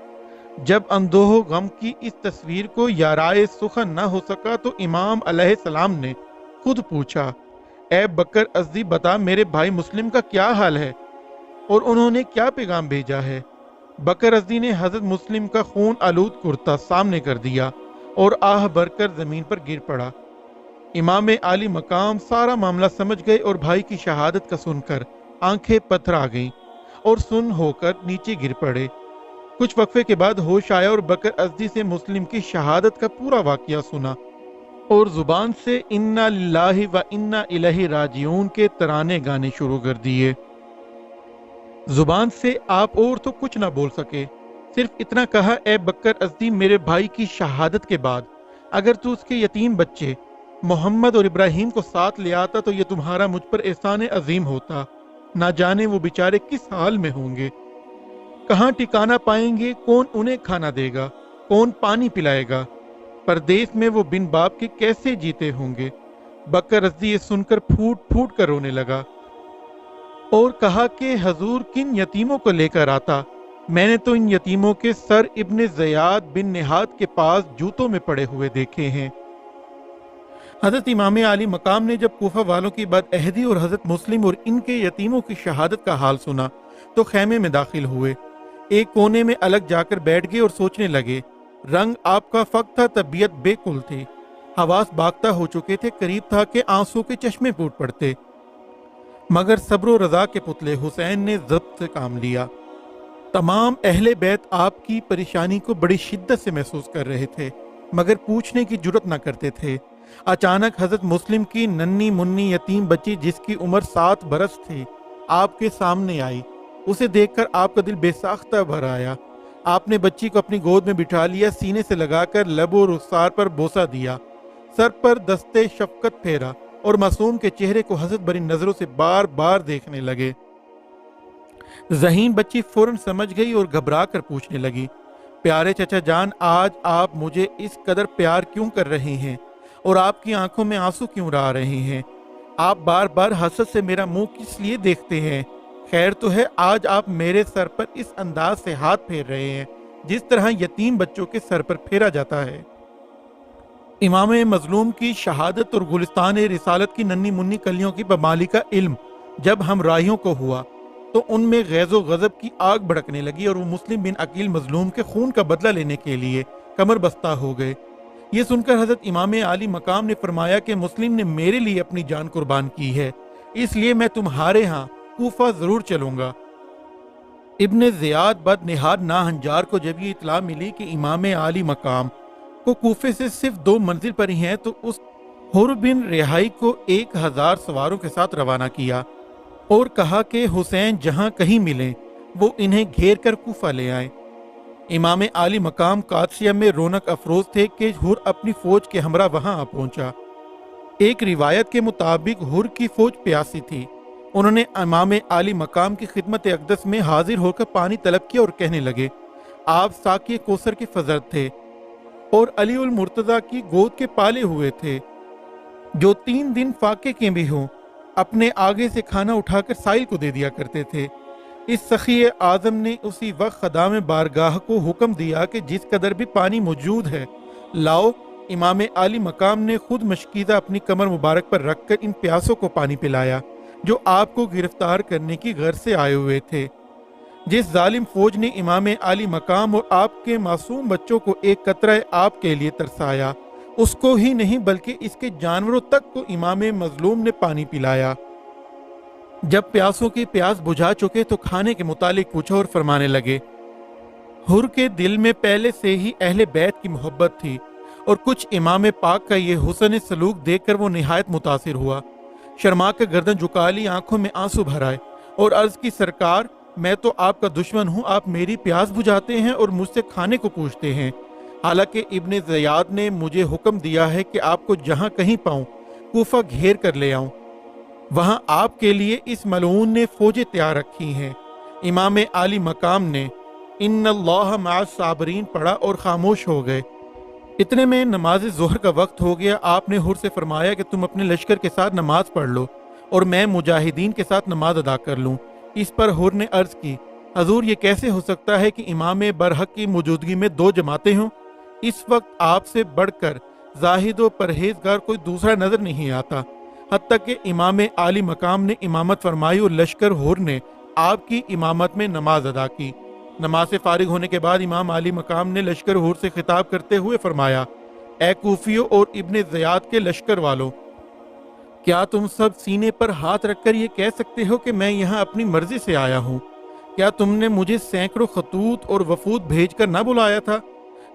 A: जब अंदोह गम की इस तस्वीर को याराए सुखन न हो सका तो इमाम अलैहिस्सलाम ने खुद पूछा, ए बकर अज़दी, बता मेरे भाई मुस्लिम का क्या हाल है और उन्होंने क्या पैगाम भेजा है। बकर अज़दी ने हजरत मुस्लिम का खून आलूद कुर्ता सामने कर दिया और आह भरकर जमीन पर गिर पड़ा। इमाम आली मकाम सारा मामला समझ गए और भाई की शहादत का सुनकर आंखें पत्थर आ गईं और सुन होकर नीचे गिर पड़े। कुछ वक्फे के बाद होश आया और बकर अज़दी से मुस्लिम की शहादत का पूरा वाकया सुना और जुबान से इन्ना लिल्लाहि व इन्ना इलैहि राजिऊन के तराने गाने शुरू कर दिए। जुबान से आप और तो कुछ ना बोल सके, सिर्फ इतना कहा, ए बकर अज़दी, मेरे भाई की शहादत के बाद अगर तू उसके यतीम बच्चे मोहम्मद और इब्राहिम को साथ ले आता तो ये तुम्हारा मुझ पर एहसान अजीम होता। ना जाने वो बेचारे किस हाल में होंगे, कहाँ ठिकाना पाएंगे, कौन उन्हें खाना देगा, कौन पानी पिलाएगा, परदेश में वो बिन बाप के कैसे जीते होंगे। बकर अज़दी ये सुनकर फूट फूट कर रोने लगा और कहा कि हजूर किन यतीमों को लेकर आता, मैंने तो इन यतीमों के सर इब्ने ज़ियाद बिन निहाद के पास जूतों में पड़े हुए देखे हैं। हजरत इमाम आली मकाम ने जब कूफा वालों की बदअहदी और हजरत मुस्लिम और इनके यतीमों की शहादत का हाल सुना तो खैमे में दाखिल हुए। एक कोने में अलग जाकर बैठ गए और सोचने लगे। रंग आपका फक था, तबीयत बेकुल थी, हवास बागता हो चुके थे, करीब था कि आंसू के चश्मे फूट पड़ते, मगर सब्र रजा के पुतले हुसैन ने ज़ब्त से काम लिया। तमाम अहले बैत आपकी परेशानी को बड़ी शिद्दत से महसूस कर रहे थे, मगर पूछने की जुर्रत न करते थे। अचानक हजरत मुस्लिम की नन्ही मुन्नी यतीम बच्ची, जिसकी उम्र 7 बरस थी, आपके सामने आई। उसे देखकर आपका दिल बेसाख्ता भर आया। आपने बच्ची को अपनी गोद में बिठा लिया, सीने से लगाकर लब और रुखसार पर बोसा दिया, सर पर दस्ते शफकत फेरा और मासूम के चेहरे को हसरत भरी नजरों से बार बार देखने लगे। ज़हीन बच्ची फौरन समझ गई और घबरा कर पूछने लगी, प्यारे चचा जान, आज आप मुझे इस कदर प्यार क्यों कर रहे हैं और आपकी आंखों में आंसू क्यों आ रहे हैं? आप बार बार हसरत से मेरा मुंह किस लिए देखते हैं? खैर तो है, आज आप मेरे सर पर इस अंदाज से हाथ फेर रहे हैं जिस तरह यतीम बच्चों के सर पर फेरा जाता है। इमाम मजलूम की शहादत और गुलिस्तान रिसालत की नन्ही मुन्नी कलियों की बमाली का इल्म जब हम राहियों को हुआ तो उनमें गैज़ो गज़ब की आग भड़कने लगी और वो मुस्लिम बिन अकील मजलूम के खून का बदला लेने के लिए कमर बस्ता हो गए। ये सुनकर हजरत इमाम आली मकाम ने फरमाया कि मुस्लिम ने मेरे लिए अपनी जान कुर्बान की है, इसलिए मैं तुम्हारे यहाँ कूफा जरूर चलूंगा। ابن زیاد بد نہاد ناہنجار کو جب یہ اطلاع ملی کہ امام عالی مقام کو کوفے سے صرف 2 منزل پر ہی ہیں، تو اس حر بن رہائی کو 1000 سواروں کے ساتھ روانہ کیا اور کہا کہ حسین جہاں کہیں ملیں وہ انہیں گھیر کر کوفہ لے آئیں۔ امام عالی مقام قادسیہ میں رونق افروز تھے کہ حر اپنی فوج کے ہمراہ وہاں آ پہنچا۔ ایک روایت کے مطابق حر کی فوج پیاسی تھی۔ انہوں نے امام عالی مقام کی خدمت اقدس میں حاضر ہو کر پانی طلب کیا اور کہنے لگے، آپ ساقی کوثر کے فضل تھے اور علی المرتضیٰ کی گود کے پالے ہوئے تھے، جو 3 دن فاقے کے بھی ہوں اپنے آگے سے کھانا اٹھا کر سائل کو دے دیا کرتے تھے۔ اس سخی اعظم نے اسی وقت خدام بارگاہ کو حکم دیا کہ جس قدر بھی پانی موجود ہے لاؤ۔ امام عالی مقام نے خود مشکیزہ اپنی کمر مبارک پر رکھ کر ان پیاسوں کو پانی پلایا جو آپ کو گرفتار کرنے کی غرض سے آئے ہوئے تھے۔ جس ظالم فوج نے امام عالی مقام اور آپ کے معصوم بچوں کو ایک قطرہ آپ کے لیے ترسایا، اس کو ہی نہیں بلکہ اس کے جانوروں تک کو امام مظلوم نے پانی پلایا۔ جب پیاسوں کی پیاس بجھا چکے تو کھانے کے متعلق پوچھا اور فرمانے لگے، حر کے دل میں پہلے سے ہی اہل بیت کی محبت تھی اور کچھ امام پاک کا یہ حسن سلوک دیکھ کر وہ نہایت متاثر ہوا۔ شرما کر گردن جھکا لی، آنکھوں میں آنسو بھر آئے اور عرض کی، سرکار میں تو آپ کا دشمن ہوں، آپ میری پیاس بجھاتے ہیں اور مجھ سے کھانے کو پوچھتے ہیں، حالانکہ ابن زیاد نے مجھے حکم دیا ہے کہ آپ کو جہاں کہیں پاؤں کوفہ گھیر کر لے آؤں، وہاں آپ کے لیے اس ملعون نے فوجیں تیار رکھی ہیں۔ امام عالی مقام نے ان اللہ مع الصابرین پڑھا اور خاموش ہو گئے۔ اتنے میں نماز ظہر کا وقت ہو گیا۔ آپ نے حر سے فرمایا کہ تم اپنے لشکر کے ساتھ نماز پڑھ لو اور میں مجاہدین کے ساتھ نماز ادا کر لوں۔ اس پر حر نے عرض کی، حضور یہ کیسے ہو سکتا ہے کہ امام برحق کی موجودگی میں 2 جماعتیں ہوں؟ اس وقت آپ سے بڑھ کر زاہد و پرہیزگار کوئی دوسرا نظر نہیں آتا۔ حتیٰ کہ امام عالی مقام نے امامت فرمائی اور لشکر حر نے آپ کی امامت میں نماز ادا کی۔ نماز سے فارغ ہونے کے بعد امام عالی مقام نے لشکر حر سے خطاب کرتے ہوئے فرمایا، اے کوفیوں اور ابن زیاد کے لشکر والوں، کیا تم سب سینے پر ہاتھ رکھ کر یہ کہہ سکتے ہو کہ میں یہاں اپنی مرضی سے آیا ہوں؟ کیا تم نے مجھے سینکڑوں خطوط اور وفود بھیج کر نہ بلایا تھا؟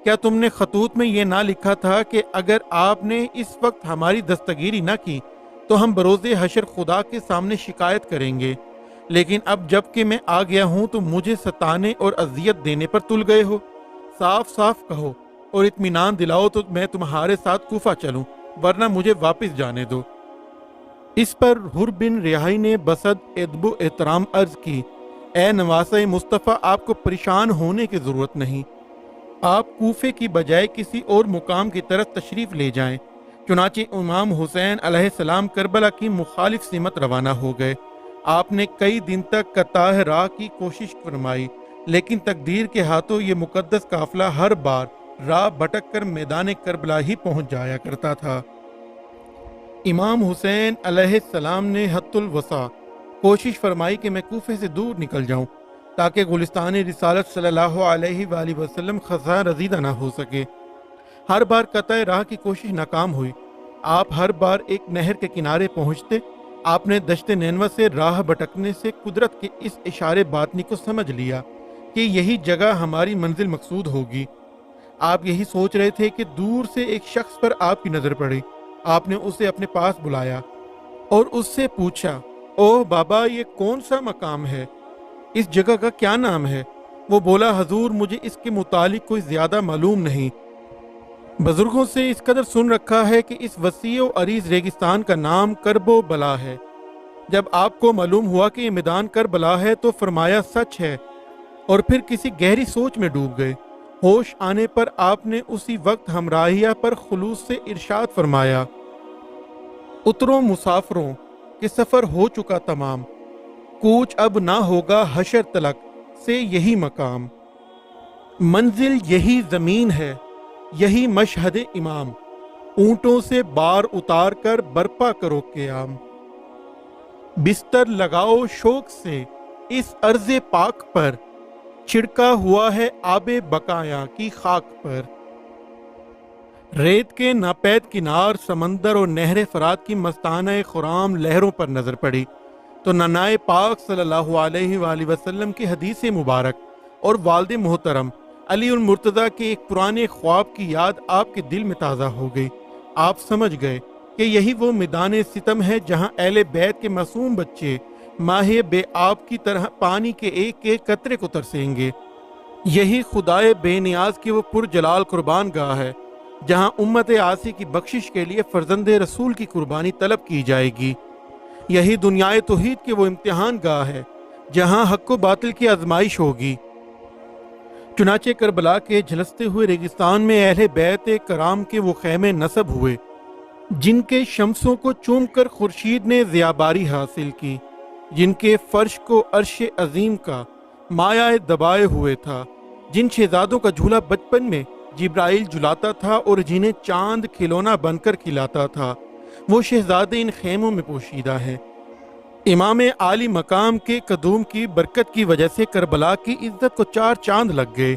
A: کیا تم نے خطوط میں یہ نہ لکھا تھا کہ اگر آپ نے اس وقت ہماری دستگیری نہ کی تو ہم بروز حشر خدا کے سامنے شکایت کریں گے؟ لیکن اب جب کہ میں آ گیا ہوں تو مجھے ستانے اور اذیت دینے پر تل گئے ہو۔ صاف صاف کہو اور اطمینان دلاؤ تو میں تمہارے ساتھ کوفہ چلوں، ورنہ مجھے واپس جانے دو۔ اس پر حر بن رہائی نے بصد ادب و احترام عرض کی، اے نواسہ مصطفیٰ، آپ کو پریشان ہونے کی ضرورت نہیں، آپ کوفے کی بجائے کسی اور مقام کی طرف تشریف لے جائیں۔ چنانچہ امام حسین علیہ السلام کربلا کی مخالف سمت روانہ ہو گئے۔ آپ نے کئی دن تک قطع راہ کی کوشش فرمائی، لیکن تقدیر کے ہاتھوں یہ مقدس قافلہ ہر بار راہ بھٹک کر میدان کربلا ہی پہنچ جایا کرتا تھا۔ امام حسین علیہ السلام نے حت الوسع کوشش فرمائی کہ میں کوفے سے دور نکل جاؤں تاکہ گلستان رسالت صلی اللہ علیہ وآلہ وسلم خزاں رزیدہ نہ ہو سکے۔ ہر بار قطع راہ کی کوشش ناکام ہوئی۔ آپ ہر بار ایک نہر کے کنارے پہنچتے۔ آپ نے دشت نینوا سے راہ بھٹکنے سے قدرت کے اس اشارے باطنی کو سمجھ لیا کہ یہی جگہ ہماری منزل مقصود ہوگی۔ آپ یہی سوچ رہے تھے کہ دور سے ایک شخص پر آپ کی نظر پڑی۔ آپ نے اسے اپنے پاس بلایا اور اس سے پوچھا، اوہ بابا، یہ کون سا مقام ہے؟ اس جگہ کا کیا نام ہے؟ وہ بولا، حضور مجھے اس کے متعلق کوئی زیادہ معلوم نہیں، بزرگوں سے اس قدر سن رکھا ہے کہ اس وسیع و عریض ریگستان کا نام کرب و بلا ہے۔ جب آپ کو معلوم ہوا کہ یہ میدان کربلا ہے تو فرمایا سچ ہے، اور پھر کسی گہری سوچ میں ڈوب گئے۔ ہوش آنے پر آپ نے اسی وقت ہمراہیہ پر خلوص سے ارشاد فرمایا، اتروں مسافروں کہ سفر ہو چکا تمام، کوچ اب نہ ہوگا حشر تلک سے یہی مقام، منزل یہی زمین ہے یہی مشہد امام، اونٹوں سے بار اتار کر برپا کرو قیام، بستر لگاؤ شوق سے اس ارض پاک پر، چھڑکا ہوا ہے آب بقایا کی خاک پر۔ ریت کے ناپید کنار سمندر اور نہر فرات کی مستانہ خرام لہروں پر نظر پڑی۔ تو ننائے پاک صلی اللہ علیہ وآلہ وسلم کی حدیث مبارک اور والد محترم علی المرتضیٰ کے ایک پرانے خواب کی یاد آپ کے دل میں تازہ ہو گئی۔ آپ سمجھ گئے کہ یہی وہ میدان ستم ہے جہاں اہل بیت کے معصوم بچے ماہی بے آب کی طرح پانی کے ایک ایک قطرے کو ترسیں گے۔ یہی خدائے بے نیاز کی وہ پرجلال قربان گاہ ہے جہاں امت عاصی کی بخشش کے لیے فرزند رسول کی قربانی طلب کی جائے گی۔ یہی دنیائے توحید کی وہ امتحان گاہ ہے جہاں حق و باطل کی آزمائش ہوگی۔ چنانچہ کربلا کے جھلستے ہوئے ریگستان میں اہل بیت کرام کے وہ خیمے نصب ہوئے جن کے شمسوں کو چوم کر خورشید نے ضیاباری حاصل کی، جن کے فرش کو عرش عظیم کا مایہ دبائے ہوئے تھا، جن شہزادوں کا جھولا بچپن میں جبرائیل جھلاتا تھا اور جنہیں چاند کھلونا بن کر کھلاتا تھا، وہ شہزادے ان خیموں میں پوشیدہ ہیں۔ امام عالی مقام کے قدوم کی برکت کی وجہ سے کربلا کی عزت کو چار چاند لگ گئے۔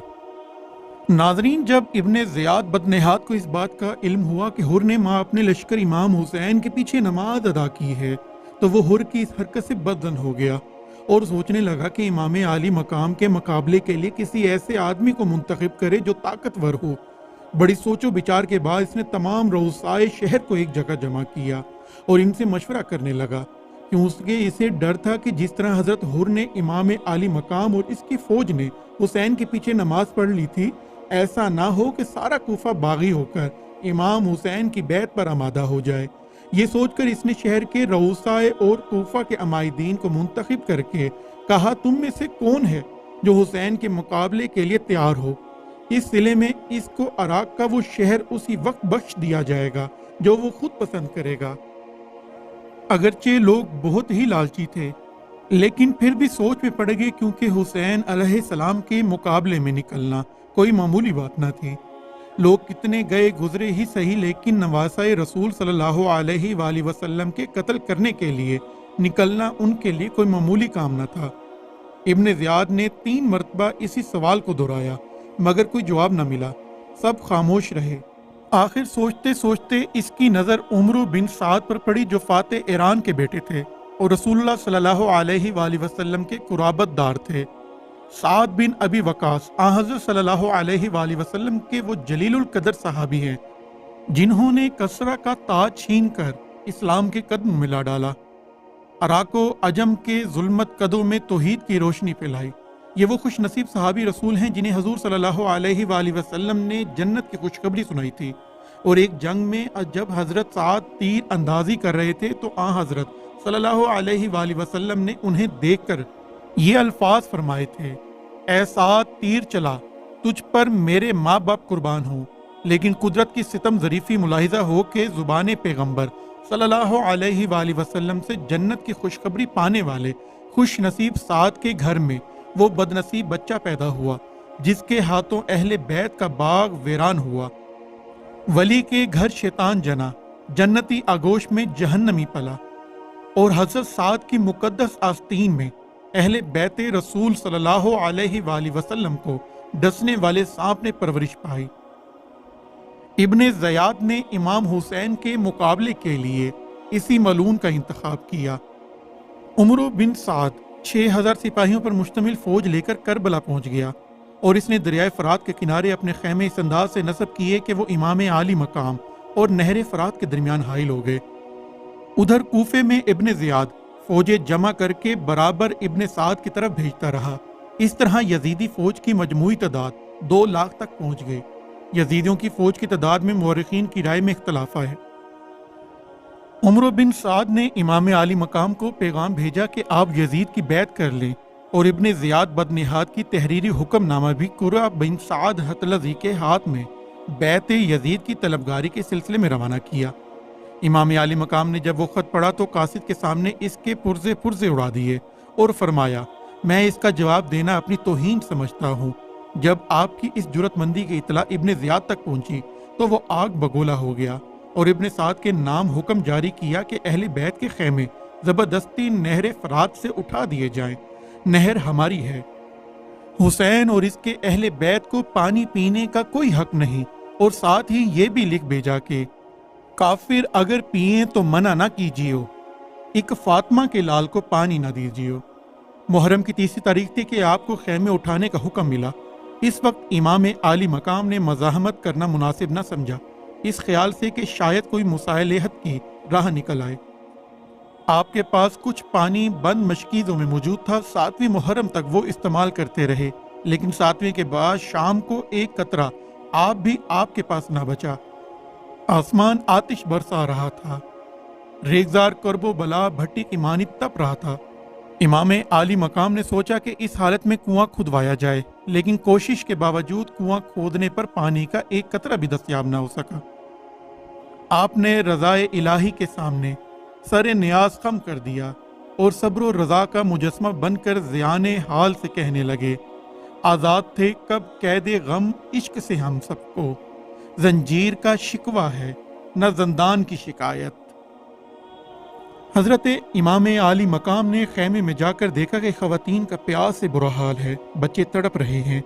A: ناظرین، جب ابن زیاد بدنہاد کو اس بات کا علم ہوا کہ حر نے ماں اپنے لشکر امام حسین کے پیچھے نماز ادا کی ہے تو وہ حر کی اس حرکت سے بدظن ہو گیا اور سوچنے لگا کہ امام عالی مقام کے مقابلے کے لیے کسی ایسے آدمی کو منتخب کرے جو طاقتور ہو۔ بڑی سوچ و بچار کے بعد اس نے تمام رؤسائے شہر کو ایک جگہ جمع کیا اور ان سے مشورہ کرنے لگا، کیوں اس کے اسے ڈر تھا کہ جس طرح حضرت حر نے امام عالی مقام اور اس کی فوج نے حسین کے پیچھے نماز پڑھ لی تھی، ایسا نہ ہو کہ سارا کوفہ باغی ہو کر امام حسین کی بیعت پر آمادہ ہو جائے۔ یہ سوچ کر اس نے شہر کے رؤسائے اور کوفہ کے عمائدین کو منتخب کر کے کہا، تم میں سے کون ہے جو حسین کے مقابلے کے لیے تیار ہو؟ اس صلے میں اس کو عراق کا وہ شہر اسی وقت بخش دیا جائے گا جو وہ خود پسند کرے گا۔ اگرچہ لوگ بہت ہی لالچی تھے لیکن پھر بھی سوچ میں پڑ گئے، کیونکہ حسین علیہ السلام کے مقابلے میں نکلنا کوئی معمولی بات نہ تھی۔ لوگ کتنے گئے گزرے ہی صحیح، لیکن نواسۂ رسول صلی اللہ علیہ وآلہ وسلم کے قتل کرنے کے لیے نکلنا ان کے لیے کوئی معمولی کام نہ تھا۔ ابن زیاد نے 3 مرتبہ اسی سوال کو دہرایا مگر کوئی جواب نہ ملا، سب خاموش رہے۔ آخر سوچتے سوچتے اس کی نظر عمرو بن سعد پر پڑی جو فاتح ایران کے بیٹے تھے اور رسول اللہ صلی اللہ علیہ وآلہ وسلم کے قرابت دار تھے۔ سعد بن ابی وقاص حضرت صلی اللہ علیہ وآلہ وسلم کے وہ جلیل القدر صحابی ہیں جنہوں نے کسرا کا تاج چھین کر اسلام کے قدم ملا ڈالا، عراق و عجم کے ظلمت قدوں میں توحید کی روشنی پھیلائی۔ یہ وہ خوش نصیب صحابی رسول ہیں جنہیں حضور صلی اللہ علیہ وآلہ وسلم نے جنت کی خوشخبری سنائی تھی، اور ایک جنگ میں جب حضرت سعد تیر اندازی کر رہے تھے تو حضرت صلی اللہ علیہ وآلہ وسلم نے انہیں دیکھ کر یہ الفاظ فرمائے تھے، اے سعد تیر چلا، تجھ پر میرے ماں باپ قربان ہوں۔ لیکن قدرت کی ستم ظریفی ملاحظہ ہو کہ زبان پیغمبر صلی اللہ علیہ وآلہ وسلم سے جنت کی خوشخبری پانے والے خوش نصیب سعد کے گھر میں وہ بدنصیب بچہ پیدا ہوا جس کے ہاتھوں اہل بیت کا باغ ویران ہوا۔ ولی کے گھر شیطان جنا، جنتی آگوش میں جہنمی پلا، اور حضرت سعد کی مقدس آستین میں اہل بیت رسول صلی اللہ علیہ وآلہ وسلم کو ڈسنے والے سانپ نے پرورش پائی۔ ابن زیاد نے امام حسین کے مقابلے کے لیے اسی ملعون کا انتخاب کیا۔ عمرو بن سعد 6000 سپاہیوں پر مشتمل فوج لے کر کربلا پہنچ گیا اور اس نے دریائے فرات کے کنارے اپنے خیمے اس انداز سے نصب کیے کہ وہ امام عالی مقام اور نہر فرات کے درمیان حائل ہو گئے۔ ادھر کوفے میں ابن زیاد فوجیں جمع کر کے برابر ابن سعد کی طرف بھیجتا رہا۔ اس طرح یزیدی فوج کی مجموعی تعداد 2 لاکھ تک پہنچ گئی۔ یزیدیوں کی فوج کی تعداد میں مورخین کی رائے میں اختلاف ہے۔ عمرو بن سعد نے امام عالی مقام کو پیغام بھیجا کہ آپ یزید کی بیعت کر لیں، اور ابن زیاد بدنہاد کی تحریری حکم نامہ بھی قرہ بن سعد حطلزی کے ہاتھ میں بیعت یزید کی طلبگاری کے سلسلے میں روانہ کیا۔ امام عالی مقام نے جب وہ خط پڑھا تو قاصد کے سامنے اس کے پرزے اڑا دیے اور فرمایا، میں اس کا جواب دینا اپنی توہین سمجھتا ہوں۔ جب آپ کی اس جرات مندی کی اطلاع ابن زیاد تک پہنچی تو وہ آگ بگولا ہو گیا اور ابن سعد کے نام حکم جاری کیا کہ اہل بیت کے خیمے زبردستی نہر فرات سے اٹھا دیے جائیں، نہر ہماری ہے۔ حسین اور اس کے اہل بیت کو پانی پینے کا کوئی حق نہیں، اور ساتھ ہی یہ بھی لکھ بھیجا کہ کافر اگر پئیں تو منع نہ کیجیے۔ ایک فاطمہ کے لال کو پانی نہ دیجیے۔ محرم کی 30 تاریخ تھی کہ آپ کو خیمے اٹھانے کا حکم ملا۔ اس وقت امام عالی مقام نے مزاحمت کرنا مناسب نہ سمجھا، اس خیال سے کہ شاید کوئی مصالحت کی راہ نکل آئے۔ آپ کے پاس کچھ پانی بند مشکیزوں میں موجود تھا، 7ویں محرم تک وہ استعمال کرتے رہے، لیکن 7ویں کے بعد شام کو ایک قطرہ آپ کے پاس نہ بچا۔ آسمان آتش برسا رہا تھا، ریگزار کرب و بلا بھٹی کی مانند تپ رہا تھا۔ امام عالی مقام نے سوچا کہ اس حالت میں کنواں کھدوایا جائے، لیکن کوشش کے باوجود کنواں کھودنے پر پانی کا ایک قطرہ بھی دستیاب نہ ہو سکا۔ آپ نے رضائے الہی کے سامنے سر نیاز خم کر دیا اور صبر و رضا کا مجسمہ بن کر ذیان حال سے کہنے لگے، آزاد تھے کب قید غم عشق سے ہم سب کو، زنجیر کا شکوہ ہے نہ زندان کی شکایت۔ حضرت امام عالی مقام نے خیمے میں جا کر دیکھا کہ خواتین کا پیاس سے برا حال ہے، بچے تڑپ رہے ہیں،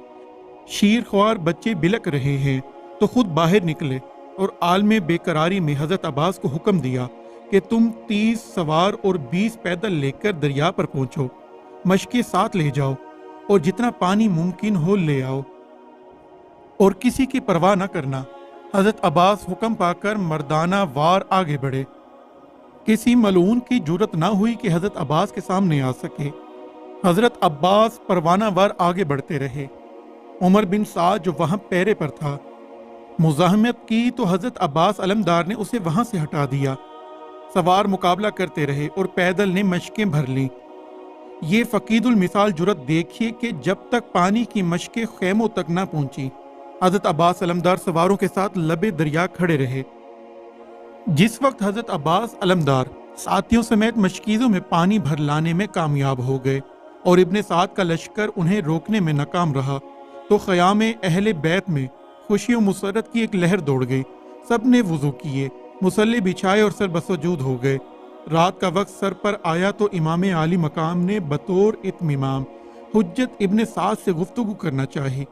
A: شیر خوار بچے بلک رہے ہیں، تو خود باہر نکلے اور عالم بے قراری میں حضرت عباس کو حکم دیا کہ تم 30 سوار اور 20 پیدل لے کر دریا پر پہنچو، مشقیں ساتھ لے جاؤ اور جتنا پانی ممکن ہو لے آؤ، اور کسی کی پرواہ نہ کرنا۔ حضرت عباس حکم پا کر مردانہ وار آگے بڑھے۔ کسی ملعون کی جرت نہ ہوئی کہ حضرت عباس کے سامنے آ سکے۔ حضرت عباس پروانہ وار آگے بڑھتے رہے۔ عمر بن سعد جو وہاں پیرے پر تھا، مزاحمت کی تو حضرت عباس علمدار نے اسے وہاں سے ہٹا دیا۔ سوار مقابلہ کرتے رہے اور پیدل نے مشقیں بھر لیں۔ یہ فقید المثال جرت دیکھیے کہ جب تک پانی کی مشقیں خیموں تک نہ پہنچی، حضرت عباس علمدار سواروں کے ساتھ لبے دریا کھڑے رہے۔ جس وقت حضرت عباس علمدار ساتھیوں سمیت مشکیزوں میں پانی بھر لانے میں کامیاب ہو گئے اور ابن سعد کا لشکر انہیں روکنے میں ناکام رہا، تو خیام اہل بیت میں خوشی و مسرت کی ایک لہر دوڑ گئی۔ سب نے وضو کیے، مصلے بچھائے اور سر بسجود ہو گئے۔ رات کا وقت سر پر آیا تو امام عالی مقام نے بطور اتمام حجت ابن سعد سے گفتگو کرنا چاہی۔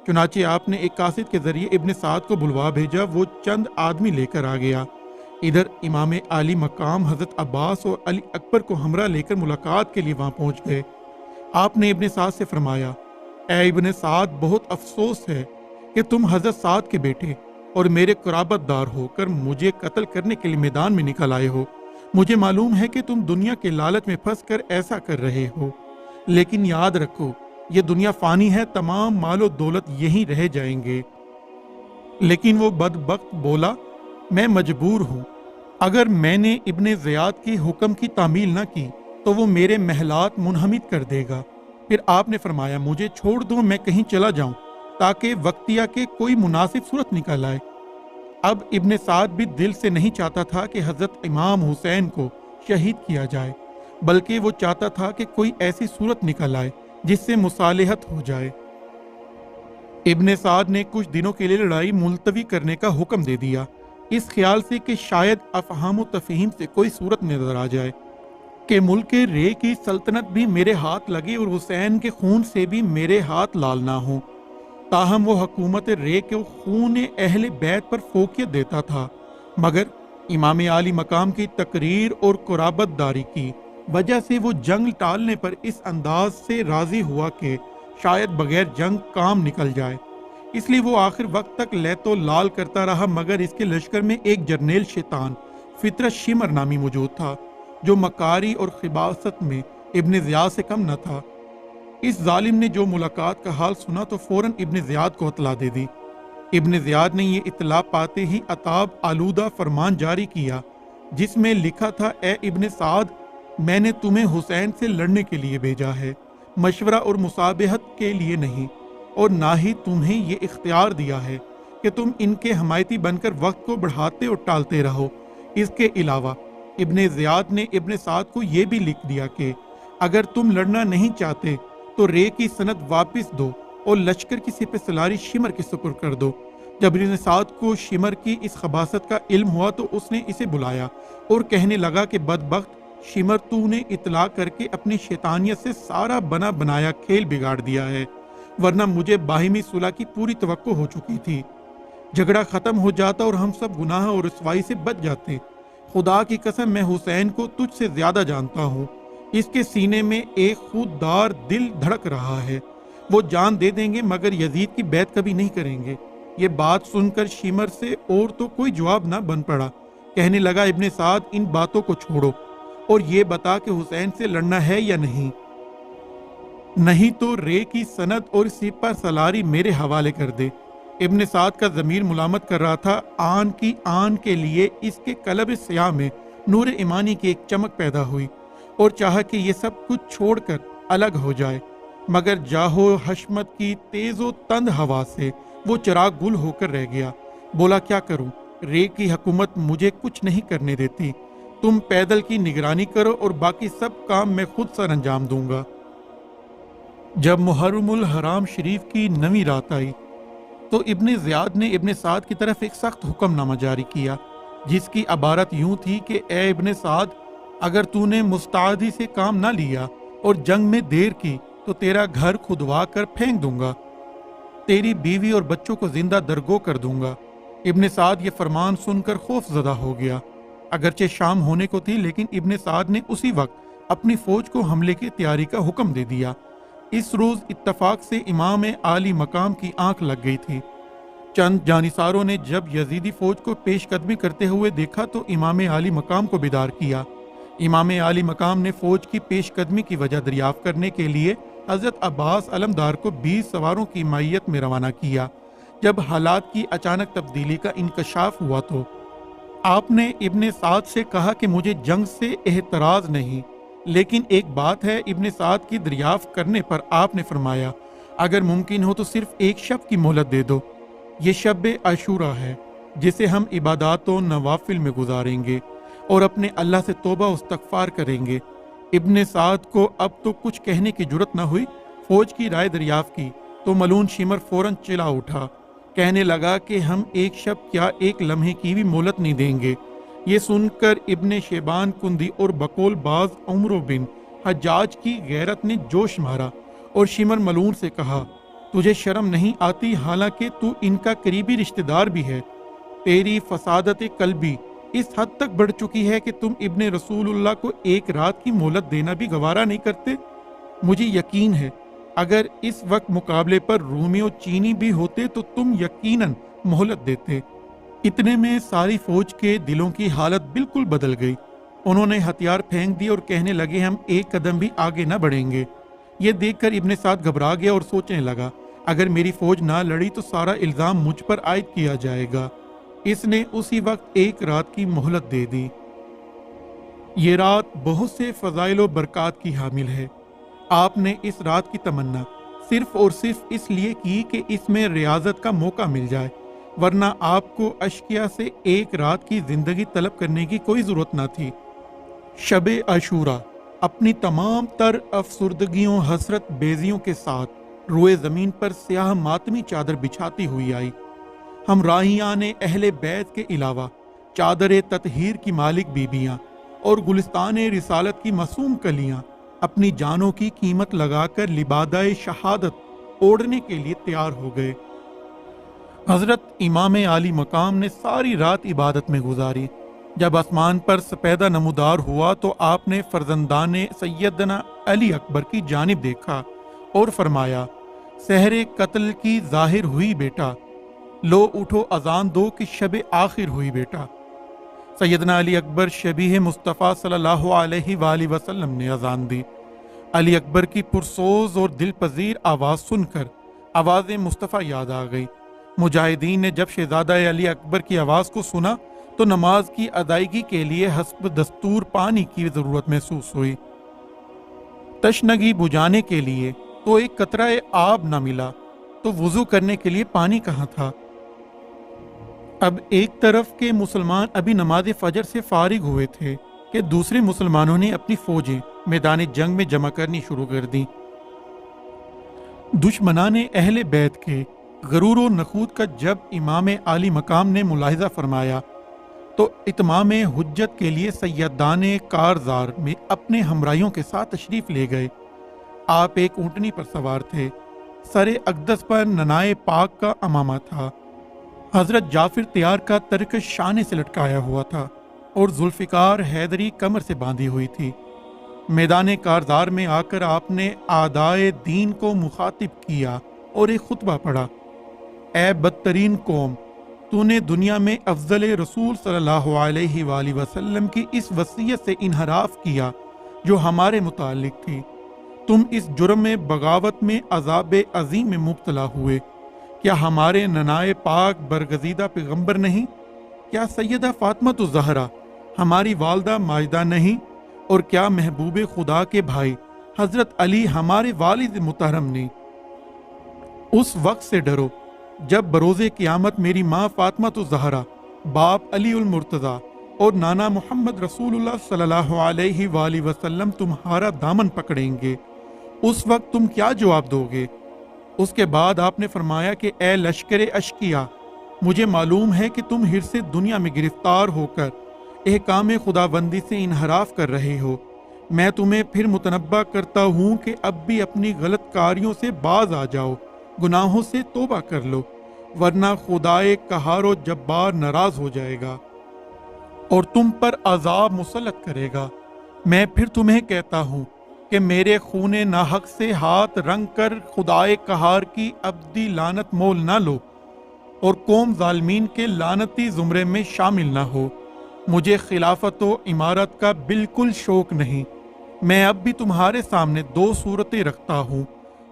A: چنانچہ آپ نے ایک قاصد کے ذریعے ابن سعد کو بلوا بھیجا، وہ چند آدمی لے کر آ گیا۔ ادھر امام عالی مقام حضرت عباس اور علی اکبر کو ہمراہ لے کر ملاقات کے لیے وہاں پہنچ گئے۔ آپ نے ابن سعد سے فرمایا، اے ابن سعد، بہت افسوس ہے کہ تم حضرت سعد کے بیٹے اور میرے قرابت دار ہو کر مجھے قتل کرنے کے لیے میدان میں نکل آئے ہو۔ مجھے معلوم ہے کہ تم دنیا کے لالچ میں پھنس کر ایسا کر رہے ہو، لیکن یاد رکھو یہ دنیا فانی ہے، تمام مال و دولت یہیں رہ جائیں گے۔ لیکن وہ بدبخت بولا، میں مجبور ہوں، اگر میں نے ابن زیاد کے حکم کی تعمیل نہ کی تو وہ میرے محلات منہمد کر دے گا۔ پھر آپ نے فرمایا، مجھے چھوڑ دو، میں کہیں چلا جاؤں تاکہ وقتیہ کے کوئی مناسب صورت نکل آئے۔ اب ابن سعد بھی دل سے نہیں چاہتا تھا کہ حضرت امام حسین کو شہید کیا جائے، بلکہ وہ چاہتا تھا کہ کوئی ایسی صورت نکل آئے جس سے مصالحت ہو جائے۔ ابن سعد نے کچھ دنوں کے لیے لڑائی ملتوی کرنے کا حکم دے دیا، اس خیال سے کہ شاید افہام و تفہیم سے کوئی صورت نظر آ جائے کہ ملک رے کی سلطنت بھی میرے ہاتھ لگے اور حسین کے خون سے بھی میرے ہاتھ لال نہ ہوں۔ تاہم وہ حکومت رے کے خون اہل بیت پر فوقیت دیتا تھا، مگر امام عالی مقام کی تقریر اور قرابت داری کی وجہ سے وہ جنگ ٹالنے پر اس انداز سے راضی ہوا کہ شاید بغیر جنگ کام نکل جائے۔ اس لیے وہ آخر وقت تک لیت و لال کرتا رہا، مگر اس کے لشکر میں ایک جرنیل شیطان فطرت شمر نامی موجود تھا، جو مکاری اور خباثت میں ابن زیاد سے کم نہ تھا۔ اس ظالم نے جو ملاقات کا حال سنا تو فوراً ابن زیاد کو اطلاع دے دی۔ ابن زیاد نے یہ اطلاع پاتے ہی عتاب آلودہ فرمان جاری کیا، جس میں لکھا تھا، اے ابن سعد، میں نے تمہیں حسین سے لڑنے کے لیے بھیجا ہے، مشورہ اور مصابحت کے لیے نہیں، اور نہ ہی تمہیں یہ اختیار دیا ہے کہ تم ان کے حمایتی بن کر وقت کو بڑھاتے اور ٹالتے رہو۔ اس کے علاوہ ابن زیاد نے ابن سعد کو یہ بھی لکھ دیا کہ اگر تم لڑنا نہیں چاہتے تو رے کی سند واپس دو اور لشکر کی سپہ سالاری شمر کے سپرد کر دو۔ جب ابن سعد کو شمر کی اس خباثت کا علم ہوا تو اس نے اسے بلایا اور کہنے لگا کہ بدبخت شمر، تو نے اطلاع کر کے اپنی شیطانیت سے سارا بنا بنایا کھیل بگاڑ دیا ہے، ورنہ مجھے باہمی صلح کی پوری توقع ہو چکی تھی۔ جھگڑا ختم ہو جاتا اور ہم سب گناہ اور رسوائی سے بچ جاتے، خدا کی قسم میں حسین کو تجھ سے زیادہ جانتا ہوں، اس کے سینے میں ایک خوددار دل دھڑک رہا ہے، وہ جان دے دیں گے مگر یزید کی بیعت کبھی نہیں کریں گے۔ یہ بات سن کر شیمر سے اور تو کوئی جواب نہ بن پڑا۔ کہنے لگا ابن سعد ان باتوں کو چھوڑو اور یہ بتا کہ حسین سے لڑنا ہے یا نہیں، نہیں تو رے کی سند اور سپہ سالاری میرے حوالے کر دے۔ ابن سعد کا ضمیر ملامت کر رہا تھا، آن کی آن کے لیے اس کے قلب سیاہ میں نور ایمانی کی ایک چمک پیدا ہوئی اور چاہا کہ یہ سب کچھ چھوڑ کر الگ ہو جائے، مگر جاہو حشمت کی تیز و تند ہوا سے وہ چراغ گل ہو کر رہ گیا۔ بولا کیا کروں، رے کی حکومت مجھے کچھ نہیں کرنے دیتی، تم پیدل کی نگرانی کرو اور باقی سب کام میں خود سر انجام دوں گا۔ جب محرم الحرام شریف کی 9ویں رات آئی تو ابن زیاد نے ابن سعد کی طرف ایک سخت حکم نامہ جاری کیا، جس کی عبارت یوں تھی کہ اے ابن سعد، اگر تو نے مستعدی سے کام نہ لیا اور جنگ میں دیر کی تو تیرا گھر کھدوا کر پھینک دوں گا، تیری بیوی اور بچوں کو زندہ درگو کر دوں گا۔ ابن سعد یہ فرمان سن کر خوف زدہ ہو گیا۔ اگرچہ شام ہونے کو تھی لیکن ابن سعد نے اسی وقت اپنی فوج کو حملے کی تیاری کا حکم دے دیا۔ اس روز اتفاق سے امام عالی مقام کی آنکھ لگ گئی تھی۔ چند جانثاروں نے جب یزیدی فوج کو پیش قدمی کرتے ہوئے دیکھا تو امام عالی مقام کو بیدار کیا۔ امام عالی مقام نے فوج کی پیش قدمی کی وجہ دریافت کرنے کے لیے حضرت عباس علمدار کو 20 سواروں کی مائیت میں روانہ کیا۔ جب حالات کی اچانک تبدیلی کا انکشاف ہوا تو آپ نے ابن سعد سے کہا کہ مجھے جنگ سے احتراز نہیں، لیکن ایک بات ہے۔ ابن سعد کی دریافت کرنے پر آپ نے فرمایا اگر ممکن ہو تو صرف ایک شب کی مہلت دے دو، یہ شب عاشورہ ہے جسے ہم عبادات و نوافل میں گزاریں گے اور اپنے اللہ سے توبہ و استغفار کریں گے۔ ابن سعد کو اب تو کچھ کہنے کی جرت نہ ہوئی۔ فوج کی رائے دریافت کی تو ملعون شمر فوراً چلا اٹھا، کہنے لگا کہ ہم ایک شب کیا ایک لمحے کی بھی مہلت نہیں دیں گے۔ یہ سن کر ابن شیبان کندی اور بقول باز عمرو بن حجاج کی غیرت نے جوش مارا اور شمر ملعون سے کہا تجھے شرم نہیں آتی، حالانکہ تو ان کا قریبی رشتہ دار بھی ہے؟ تیری فسادت قلبی اس حد تک بڑھ چکی ہے کہ تم ابن رسول اللہ کو ایک رات کی مہلت دینا بھی گوارا نہیں کرتے۔ مجھے یقین ہے اگر اس وقت مقابلے پر رومی و چینی بھی ہوتے تو تم یقیناً مہلت دیتے۔ اتنے میں ساری فوج کے دلوں کی حالت بالکل بدل گئی۔ انہوں نے ہتھیار پھینک دیے اور کہنے لگے ہم ایک قدم بھی آگے نہ بڑھیں گے۔ یہ دیکھ کر ابن سعد گھبرا گیا اور سوچنے لگا اگر میری فوج نہ لڑی تو سارا الزام مجھ پر عائد کیا جائے گا۔ اس نے اسی وقت ایک رات کی مہلت دے دی۔ یہ رات بہت سے فضائل و برکات کی حامل ہے۔ آپ نے اس رات کی تمنا صرف اور صرف اس لیے کی کہ اس میں ریاضت کا موقع مل جائے، ورنہ آپ کو اشقیاء سے ایک رات کی زندگی طلب کرنے کی کوئی ضرورت نہ تھی۔ شب عاشورہ اپنی تمام تر افسردگیوں، حسرت بیزیوں کے ساتھ روئے زمین پر سیاہ ماتمی چادر بچھاتی ہوئی آئی۔ ہم راہیان اہل بیت کے علاوہ چادر تطہیر کی مالک بیبیاں اور گلستان رسالت کی معصوم کلیاں اپنی جانوں کی قیمت لگا کر لبادہ شہادت اوڑھنے کے لیے تیار ہو گئے۔ حضرت امام عالی مقام نے ساری رات عبادت میں گزاری۔ جب آسمان پر سپیدہ نمودار ہوا تو آپ نے فرزندان سیدنا علی اکبر کی جانب دیکھا اور فرمایا سحر قتل کی ظاہر ہوئی بیٹا، لو اٹھو اذان دو کہ شب آخر ہوئی بیٹا۔ سیدنا علی اکبر شبیہ مصطفیٰ صلی اللہ علیہ وآلہ وسلم نے اذان دی۔ علی اکبر کی پرسوز اور دل پذیر آواز سن کر آواز مصطفیٰ یاد آ گئی۔ مجاہدین نے جب شہزادہ علی اکبر کی آواز کو سنا تو نماز کی ادائیگی کے لیے حسب دستور پانی کی ضرورت محسوس ہوئی۔ تشنگی بجھانے کے لیے تو ایک قطرہ آب نہ ملا تو وضو کرنے کے لیے پانی کہاں تھا؟ اب ایک طرف کے مسلمان ابھی نماز فجر سے فارغ ہوئے تھے کہ دوسرے مسلمانوں نے اپنی فوجیں میدان جنگ میں جمع کرنی شروع کر دیں۔ دشمنان اہل بیت کے غرور و نخوت کا جب امام عالی مقام نے ملاحظہ فرمایا تو اتمام حجت کے لیے سیدان کارزار میں اپنے ہمراہیوں کے ساتھ تشریف لے گئے۔ آپ ایک اونٹنی پر سوار تھے، سر اقدس پر ننائے پاک کا امامہ تھا، حضرت جعفر تیار کا ترکش شانے سے لٹکایا ہوا تھا۔ और जुल्फिकार हैदरी कमर से बांधी हुई थी। मैदान कारदार में आकर आपने आदाए दीन को मुखातिब किया और एक खुतबा पढ़ा। ए बदतरीन कौम, तूने दुनिया में अफजल रसूल सल्लल्लाहु अलैहि वसल्लम की इस वसीयत से इनहराफ किया जो हमारे मुतालिक थी। तुम इस जुर्म में बगावत में अजाब अजीम में मुब्तला हुए। क्या हमारे ननाए पाक बरगजीदा पैगंबर नहीं? क्या सैयदा फातिमा ज़हरा हमारी वालदा माजिदा नहीं? और क्या महबूब खुदा के भाई हजरत अली हमारे वालिद मुतहरम नहीं? उस वक्त से डरो जब बरोज़े क़यामत मेरी माँ फातिमा ज़हरा, बाप अली उल मुर्तज़ा और नाना मोहम्मद रसूलुल्लाह सल्लल्लाहु अलैहि वसल्लम तुम्हारा दामन पकड़ेंगे। उस वक्त तुम क्या जवाब दोगे? उसके बाद आपने फरमाया कि ए लश्कर अशकिया, मुझे मालूम है कि तुम हिर्से दुनिया में गिरफ्तार होकर एहकाम खुदाबंदी से इनहराफ कर रहे हो। मैं तुम्हें फिर मुतनब्बा करता हूँ कि अब भी अपनी गलत कारियों से बाज आ जाओ, गुनाहों से तौबा कर लो, वरना खुदाए कहारो जब्बार नाराज हो जाएगा और तुम पर अजाब मुसल्लत करेगा। मैं फिर तुम्हें कहता हूँ कि मेरे खूने नाहक से हाथ रंग कर खुदाए कहार की अब्दी लानत मोल ना लो और कौम जालमीन के लानती जुमरे में शामिल ना हो। मुझे खिलाफत व इमारत का बिल्कुल शौक नहीं। मैं अब भी तुम्हारे सामने दो सूरतें रखता हूँ।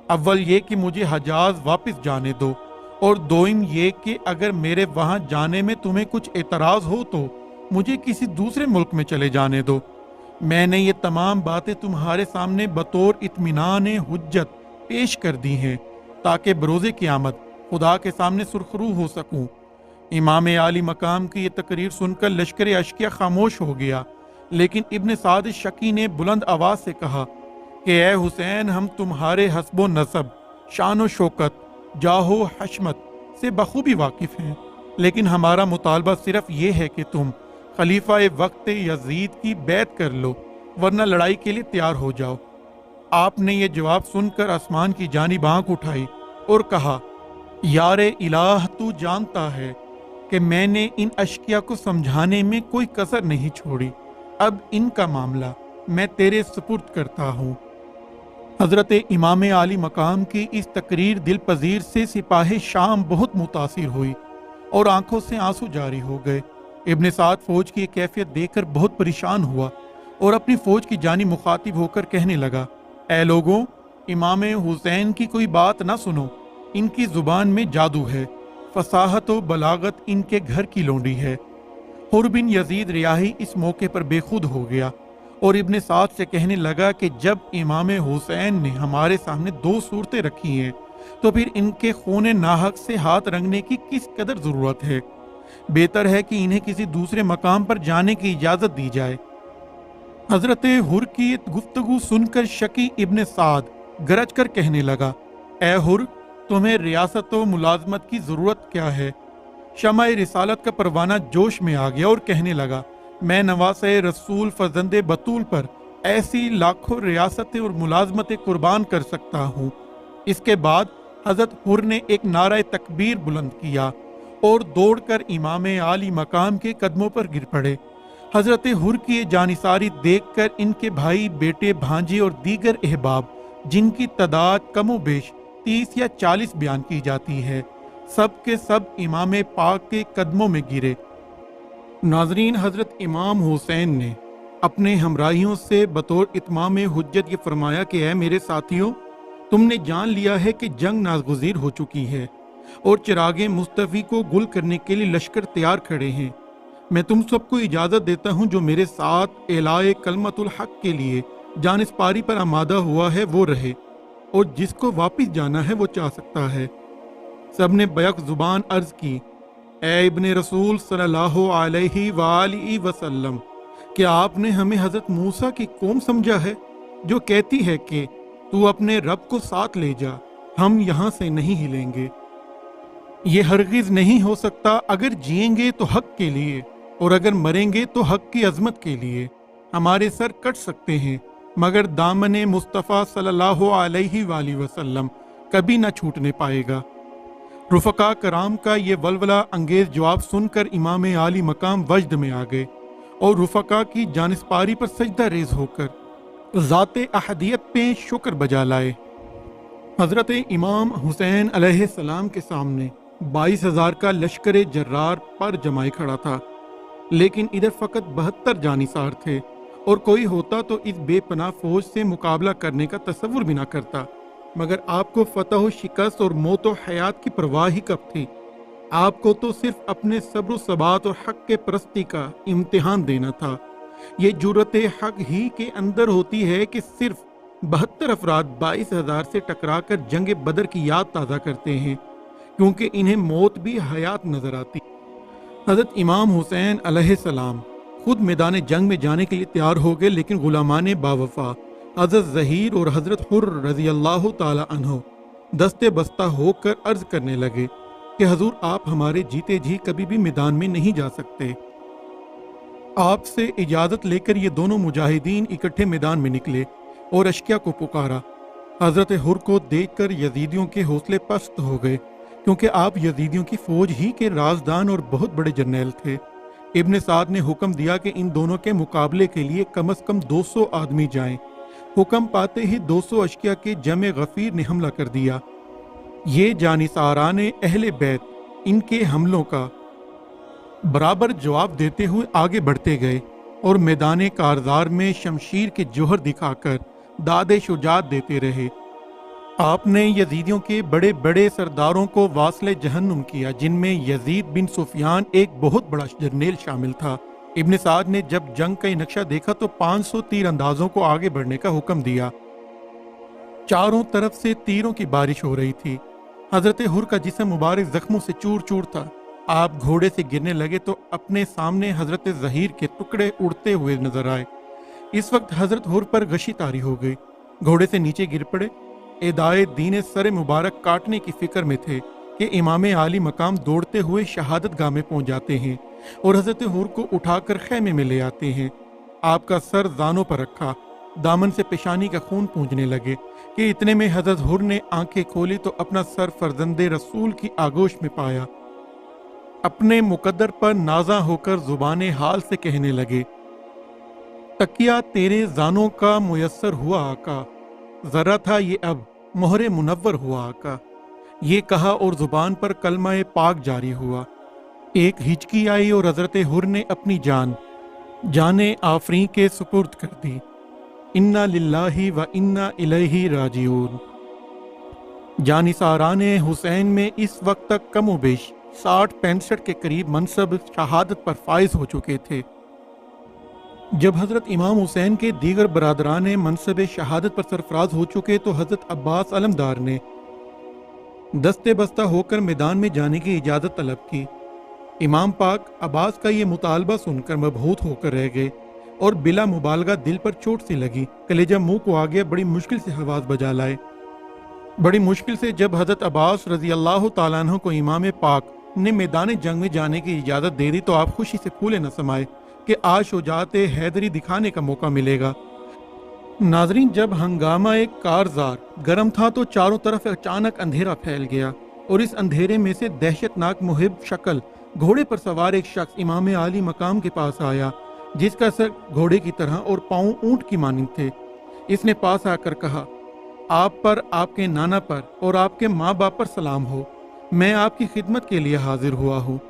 A: अव्वल ये कि मुझे हजाज वापस जाने दो, और दोइम ये कि अगर मेरे वहाँ जाने में तुम्हें कुछ एतराज़ हो तो मुझे किसी दूसरे मुल्क में चले जाने दो। मैंने ये तमाम बातें तुम्हारे सामने बतौर इत्मीनान हुज्जत पेश कर दी हैं ताकि बरोज़े क़यामत खुदा के सामने सुरखरू हो सकूं। इमाम आली मकाम की ये तकरीर सुनकर लश्कर अशकिया खामोश हो गया, लेकिन इब्न साद शकी ने बुलंद आवाज़ से कहा कि ए हुसैन, हम तुम्हारे हस्बो नसब, शान व शौकत, जाहो हशमत से बखूबी वाकिफ़ हैं, लेकिन हमारा मुतालबा सिर्फ ये है कि तुम खलीफा वक्त यजीद की बैत कर लो, वरना लड़ाई के लिए तैयार हो जाओ। आपने ये जवाब सुनकर आसमान की जानिब आंख उठाई और कहा, यारे इलाह, तू जानता है कि मैंने इन अशकिया को समझाने में कोई कसर नहीं छोड़ी। अब इनका मामला मैं तेरे सुपुर्द करता हूँ। हजरत इमाम आली मकाम की इस तकरीर दिल पजीर से सिपाही शाम बहुत मुतासिर हुई और आंखों से आंसू जारी हो गए। इब्न साद फौज की कैफियत देखकर बहुत परेशान हुआ और अपनी फौज की जानी मुखातिब होकर कहने लगा, ऐ लोगों, इमाम हुसैन की कोई बात ना सुनो। इनकी जुबान में जादू है, फसाहत व बलागत इनके घर की लौंडी है। हुर बिन यजीद रियाही इस मौके पर बेखुद हो गया और इब्न साद से कहने लगा कि जब इमाम हुसैन ने हमारे सामने दो सूरतें रखी हैं तो फिर इनके खून नाहक से हाथ रंगने की किस कदर जरूरत है। बेहतर है कि इन्हें किसी दूसरे मकाम पर जाने की इजाजत दी जाए। हजरत हुर की गुफ्तगू सुनकर शकी इब्न साद गरज कर कहने लगा, ए हुर, तुम्हें रियासत व मुलाजमत की जरूरत क्या है? शमाए रिसालत का परवाना जोश में आ गया और कहने लगा, मैं नवासे रसूल फजंदे बतूल पर ऐसी लाखों रियासतें और मुलाजमतें कुर्बान कर सकता हूँ। इसके बाद हजरत हुर ने एक नारा तकबीर बुलंद किया और दौड़कर इमाम आली मकाम के कदमों पर गिर पड़े। हजरत हुर की ये जानिसारी देखकर इनके भाई, बेटे, भांजे और दीगर अहबाब, जिनकी तादाद कमो बेश 30 या 40 बयान की जाती है, सब के सब इमाम पाक के कदमों में गिरे। नाजरीन, हजरत इमाम हुसैन ने अपने हमराहियों से बतौर इत्माम हुज्जत ये फरमाया कि ऐ मेरे साथियों, तुमने जान लिया है कि जंग नागुज़ीर हो चुकी है और चिरागे मुस्तफ़ी को गुल करने के लिए लश्कर तैयार खड़े हैं। मैं तुम सबको इजाज़त देता हूँ, जो मेरे साथ एलाए कलमतुल हक के लिए जानिस्पारी पर आमादा हुआ है वो रहे, और जिसको वापस जाना है वो चाह सकता है। सब ने बैक जुबान अर्ज की, ए इब्ने रसूल सल्लल्लाहु अलैहि वसल्लम, क्या आपने हमें हजरत मूसा की कौम समझा है जो कहती है कि तू अपने रब को साथ ले जा, हम यहाँ से नहीं हिलेंगे? ये हरगिज नहीं हो सकता। अगर जिएंगे तो हक के लिए और अगर मरेंगे तो हक की अजमत के लिए। हमारे सर कट सकते हैं मगर दामने मुस्तफ़ा सल्लल्लाहु अलैहि वसल्लम कभी न छूटने पाएगा। रुफ़का कराम का ये वलवला अंगेज जवाब सुनकर इमाम आली मकाम वजद में आ गए और रुफका की जानिस्पारी पर सजदा रेज होकर ज़ाते अहदियत पे शुक्र बजा लाए। हज़रत इमाम हुसैन अलैहिस्सलाम के सामने 22,000 का लश्कर जर्रार पर जमाए खड़ा था, लेकिन इधर फ़कत 72 जानिसार थे और कोई होता तो इस बेपनाह फौज से मुकाबला करने का तसव्वुर भी ना करता। मगर आपको फतह व शिकस्त और मौत व हयात की परवाह ही कब थी? आपको तो सिर्फ अपने सब्र व सबात और हक के परस्ती का इम्तिहान देना था। ये जुर्रत हक ही के अंदर होती है कि सिर्फ 72 अफराद 22,000 से टकरा कर जंग बदर की याद ताज़ा करते हैं, क्योंकि इन्हें मौत भी हयात नजर आती। हज़रत इमाम हुसैन अलैहिस्सलाम खुद मैदान जंग में जाने के लिए तैयार हो गए, लेकिन गुलामान बावफा हज़रत ज़हीर और हज़रत हुर्र रज़ी अल्लाह ताला अन्हो दस्ते बस्ता होकर अर्ज करने लगे कि हजूर आप हमारे जीते जी कभी भी मैदान में नहीं जा सकते। आपसे इजाज़त लेकर ये दोनों मुजाहिदीन इकट्ठे मैदान में निकले और अशकिया को पुकारा। हज़रत हुर्र को देखकर यजीदियों के हौसले पस्त हो गए, क्योंकि आप यजीदियों की फौज ही के राजदान और बहुत बड़े जर्नैल थे। इब्न साद ने हुक्म दिया कि इन दोनों के मुकाबले के लिए कम से कम 200 आदमी जाएं। हुक्म पाते ही 200 अशकिया के जमे गफीर ने हमला कर दिया। ये जानिसारान अहले बैत इनके हमलों का बराबर जवाब देते हुए आगे बढ़ते गए और मैदान कारजार में शमशीर के जोहर दिखाकर दादे शुजात देते रहे। आपने यजीदियों के बड़े बड़े सरदारों को वासले जहन्नुम किया, जिनमें यजीद बिन सुफियान एक बहुत बड़ा जर्नेल शामिल था। इब्न साद ने जब जंग का नक्शा देखा तो 500 तीर अंदाजों को आगे बढ़ने का हुक्म दिया। चारों तरफ से तीरों की बारिश हो रही थी। हजरत हुर का जिस्म मुबारक जख्मों से चूर चूर था। आप घोड़े से गिरने लगे तो अपने सामने हजरत ज़हीर के टुकड़े उड़ते हुए नजर आए। इस वक्त हजरत हुर पर गशी तारी हो गई, घोड़े से नीचे गिर पड़े। एदाए दीन सर मुबारक काटने की फिक्र में थे कि इमाम आली मकाम दौड़ते हुए शहादत गाह में पहुंच जाते हैं और हजरत हुर को उठाकर खैमे में ले आते हैं। आपका सर दानों पर रखा, दामन से पेशानी का खून पूंजने लगे कि इतने में हजरत हुर ने आंखें खोली तो अपना सर फर्जंदे रसूल की आगोश में पाया। अपने मुकद्दर पर नाजा होकर जुबाने हाल से कहने लगे, तकिया तेरे जानों का मुयस्सर हुआ आका, जरा था ये अब मोहरे मुनव्वर हुआ आका। ये कहा और जुबान पर कलमा पाक जारी हुआ। एक हिचकी आई और हजरत हुर ने अपनी जाने आफरी के सुपुर्द कर दी। इन्ना लिल्लाही व इन्ना इलैहि राजिऊन। जानिसारान हुसैन में इस वक्त तक कम बेश 60-65 के करीब मनसब शहादत पर फाइज हो चुके थे। जब हजरत इमाम हुसैन के दीगर बरादरान मनसब शहादत पर सरफराज हो चुके तो हजरत अब्बास अलमदार ने दस्ते बस्ता होकर मैदान में जाने की इजाज़त तलब की। इमाम पाक अब्बास का ये मुतालबा सुनकर मबहूत होकर रह गए और बिला मुबालगा दिल पर चोट सी लगी, कलेजा मुंह को आ गया। बड़ी मुश्किल से आवाज़ बजा लाए। बड़ी मुश्किल से जब हजरत अब्बास रजी अल्लाह ताला अन्हु को इमाम पाक ने मैदान जंग में जाने की इजाज़त दे दी तो आप खुशी से फूले न समाए कि आज शुजात हैदरी दिखाने का मौका मिलेगा। नाजरीन, जब हंगामा एक कारजार गर्म था तो चारों तरफ अचानक अंधेरा फैल गया और इस अंधेरे में से दहशतनाक मुहिब शक्ल घोड़े पर सवार एक शख्स इमाम आली मकाम के पास आया, जिसका सर घोड़े की तरह और पांव ऊंट की मानिंद थे। इसने पास आकर कहा, आप पर, आपके नाना पर और आपके माँ बाप पर सलाम हो। मैं आपकी खिदमत के लिए हाजिर हुआ हूँ।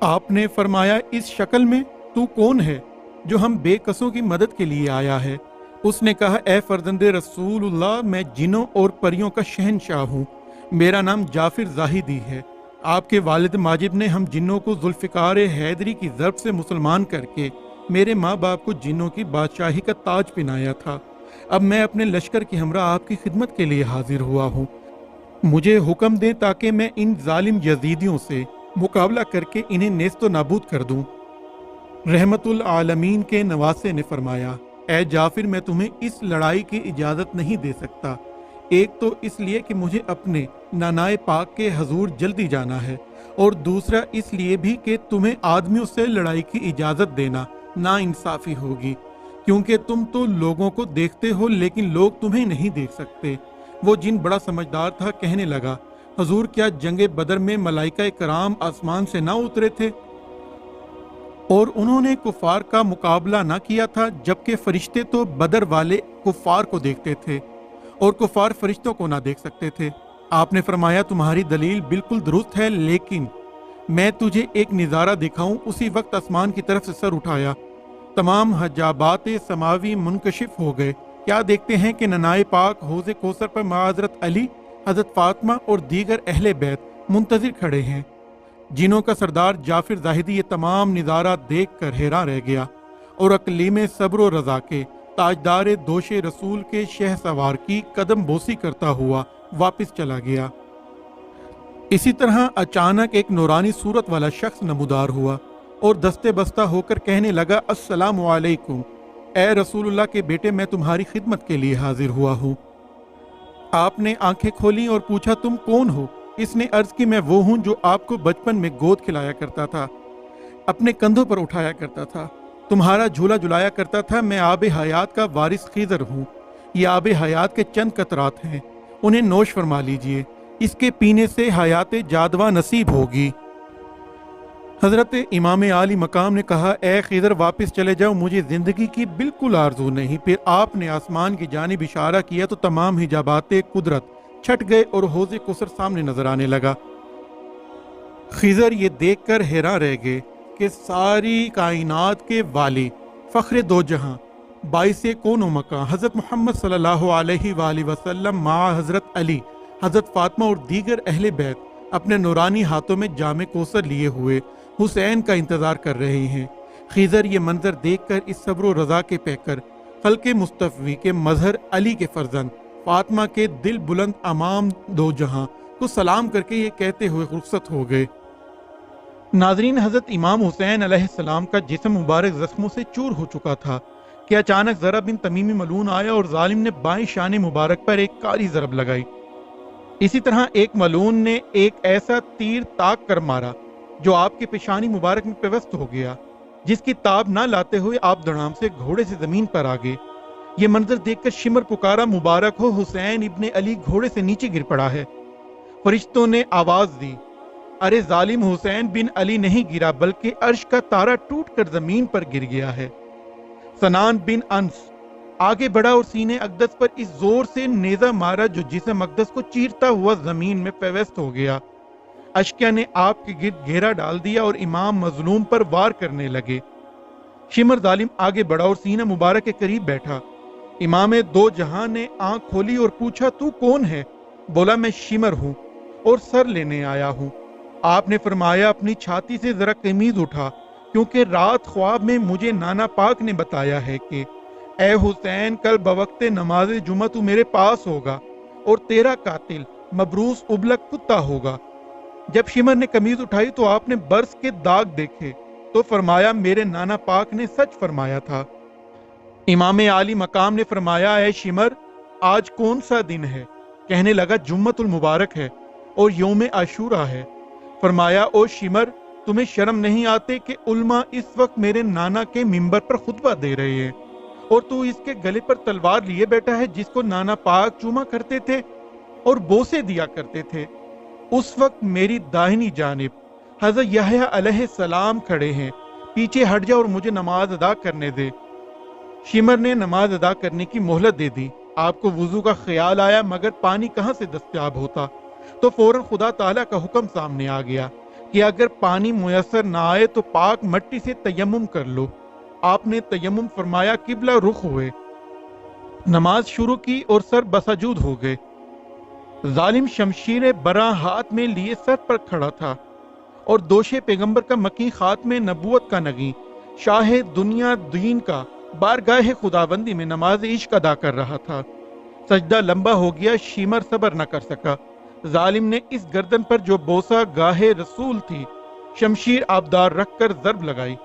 A: आपने फरमाया, इस शक्ल में तू कौन है जो हम बेकसों की मदद के लिए आया है? उसने कहा, ए फर्जंदे रसूलुल्लाह, मैं जिनों और परियों का शहनशाह हूँ। मेरा नाम जाफिर जाहिदी है। आपके वालिद माजिद ने हम जिन्नों को जुल्फ़िकार हैदरी की ज़र्ब से मुसलमान करके मेरे माँ बाप को जिन्नों की बादशाही का ताज पहनाया था। अब मैं अपने लश्कर की हमरा आपकी खिदमत के लिए हाजिर हुआ हूँ। मुझे हुक्म दें ताकि मैं इन जालिम यजीदियों से मुकाबला करके इन्हें नेस्तो नाबूद कर दूं। रहमतुल आलमीन के नवासे ने फरमाया, ए जाफिर, मैं तुम्हें इस लड़ाई की इजाज़त नहीं दे सकता। एक तो इसलिए कि मुझे अपने नानाए पाक के हजूर जल्दी जाना है और दूसरा इसलिए भी कि तुम्हें आदमियों से लड़ाई की इजाज़त देना नाइंसाफ़ी होगी, क्योंकि तुम तो लोगों को देखते हो लेकिन लोग तुम्हें नहीं देख सकते। वो जिन बड़ा समझदार था, कहने लगा, हजूर, क्या जंगे बदर में मलाइका कराम आसमान से ना उतरे थे? اور انہوں نے کفار کا مقابلہ نہ کیا تھا، جبکہ فرشتے تو بدر والے کفار کو دیکھتے تھے اور کفار فرشتوں کو نہ دیکھ سکتے تھے۔ آپ نے فرمایا تمہاری دلیل بالکل درست ہے، لیکن میں تجھے ایک نظارہ دکھاؤں۔ اسی وقت آسمان کی طرف سے سر اٹھایا، تمام حجابات سماوی منکشف ہو گئے۔ کیا دیکھتے ہیں کہ ننائے پاک حوض کوثر پر حضرت علی، حضرت فاطمہ اور دیگر اہل بیت منتظر کھڑے ہیں۔ جنوں کا سردار جعفر زاہدی یہ تمام نظارہ دیکھ کر حیران رہ گیا اور اقلیم صبر و رضا کے تاجدار دوش رسول کے شہ سوار کی قدم بوسی کرتا ہوا واپس چلا گیا۔ اسی طرح اچانک ایک نورانی صورت والا شخص نمودار ہوا اور دستے بستہ ہو کر کہنے لگا، السلام علیکم، اے رسول اللہ کے بیٹے، میں تمہاری خدمت کے لیے حاضر ہوا ہوں۔ آپ نے آنکھیں کھولی اور پوچھا، تم کون ہو؟ اس نے عرض کی، میں وہ ہوں جو آپ کو بچپن میں گود کھلایا کرتا تھا، اپنے کندھوں پر اٹھایا کرتا تھا، تمہارا جھولا جھلایا کرتا تھا۔ میں آب حیات کا وارث خضر ہوں۔ یہ آب حیات کے چند قطرات ہیں، انہیں نوش فرما لیجئے، اس کے پینے سے حیات جادواں نصیب ہوگی۔ حضرت امام عالی مقام نے کہا، اے خضر واپس چلے جاؤ، مجھے زندگی کی بالکل آرزو نہیں۔ پھر آپ نے آسمان کی جانب اشارہ کیا تو تمام حجابات قدرت چھٹ گئے اور حوض کوثر سامنے نظر آنے لگا۔ خضر یہ دیکھ کر حیران رہ گئے کہ ساری کائنات کے والی، فخر دو جہاں، باعث کون و مکان حضرت محمد صلی اللہ علیہ وآلہ وسلم مع حضرت علی، حضرت فاطمہ اور دیگر اہل بیت اپنے نورانی ہاتھوں میں جام کوثر لیے ہوئے حسین کا انتظار کر رہے ہیں۔ خضر یہ منظر دیکھ کر اس صبر و رضا کے پیکر، خلق مصطفی کے مظہر علی کے فرزند فاطمہ کے دل بلند امام دو جہاں کو سلام کر کے یہ کہتے ہوئے رخصت ہو گئے۔ ناظرین، حضرت امام حسین علیہ السلام کا جسم مبارک زخموں سے چور ہو چکا تھا کہ اچانک ذرا بن تمیمی ملعون آیا اور ظالم نے بائیں شان مبارک پر ایک کاری ضرب لگائی۔ اسی طرح ایک ملعون نے ایک ایسا تیر تاک کر مارا جو آپ کی پیشانی مبارک میں پیوست ہو گیا، جس کی تاب نہ لاتے ہوئے آپ دڑام سے گھوڑے سے زمین پر آ گئے۔ یہ منظر دیکھ کر شمر پکارا، مبارک ہو، حسین ابن علی گھوڑے سے نیچے گر پڑا ہے۔ فرشتوں نے آواز دی، ارے ظالم، حسین بن علی نہیں گرا بلکہ عرش کا تارا ٹوٹ کر زمین پر گر گیا ہے۔ سنان بن انس آگے بڑھا اور سینے اقدس پر اس زور سے نیزہ مارا جو جسم اقدس کو چیرتا ہوا زمین میں پیوست ہو گیا۔ اشکیا نے آپ کے گرد گھیرا ڈال دیا اور امام مظلوم پر وار کرنے لگے۔ شمر ظالم آگے بڑھا اور سینہ مبارک کے قریب بیٹھا۔ امام دو جہاں نے آنکھ کھولی اور پوچھا، تو کون ہے؟ بولا، میں شمر ہوں اور سر لینے آیا ہوں۔ آپ نے فرمایا، اپنی چھاتی سے ذرا قمیض اٹھا، کیونکہ رات خواب میں مجھے نانا پاک نے بتایا ہے کہ اے حسین، کل بوقت نماز جمعہ تو میرے پاس ہوگا اور تیرا قاتل مبروس ابلک کتا ہوگا۔ جب شمر نے قمیض اٹھائی تو آپ نے برس کے داغ دیکھے تو فرمایا، میرے نانا پاک نے سچ فرمایا تھا۔ امام عالی مقام نے فرمایا، اے شمر، آج کون سا دن ہے؟ کہنے لگا، جمعۃ المبارک ہے اور یوم عاشورہ ہے۔ فرمایا، او شمر، تمہیں شرم نہیں آتے کہ علماء اس وقت میرے نانا کے منبر پر خطبہ دے رہے ہیں اور تو اس کے گلے پر تلوار لیے بیٹھا ہے جس کو نانا پاک چوما کرتے تھے اور بوسے دیا کرتے تھے۔ اس وقت میری داہنی جانب حضرت یحییٰ علیہ السلام کھڑے ہیں، پیچھے ہٹ جا اور مجھے نماز ادا کرنے دے۔ شمر نے نماز ادا کرنے کی مہلت دے دی۔ آپ کو وضو کا خیال آیا مگر پانی کہاں سے دستیاب ہوتا، تو فوراً خدا تعالیٰ کا حکم سامنے آ گیا کہ اگر پانی میسر نہ آئے تو پاک مٹی سے تیمم کر لو۔ آپ نے تیمم فرمایا، قبلہ رخ ہوئے، نماز شروع کی اور سر بسجود ہو گئے۔ ظالم شمشیر براں ہاتھ میں لیے سر پر کھڑا تھا اور دوش پیغمبر کا مکیں خاتم نبوت کا نگیں شاہ دنیا دین کا بارگاہ خداوندی میں نماز عشق ادا کر رہا تھا۔ سجدہ لمبا ہو گیا، شمر صبر نہ کر سکا۔ ظالم نے اس گردن پر جو بوسہ گاہ رسول تھی شمشیر آبدار رکھ کر ضرب لگائی۔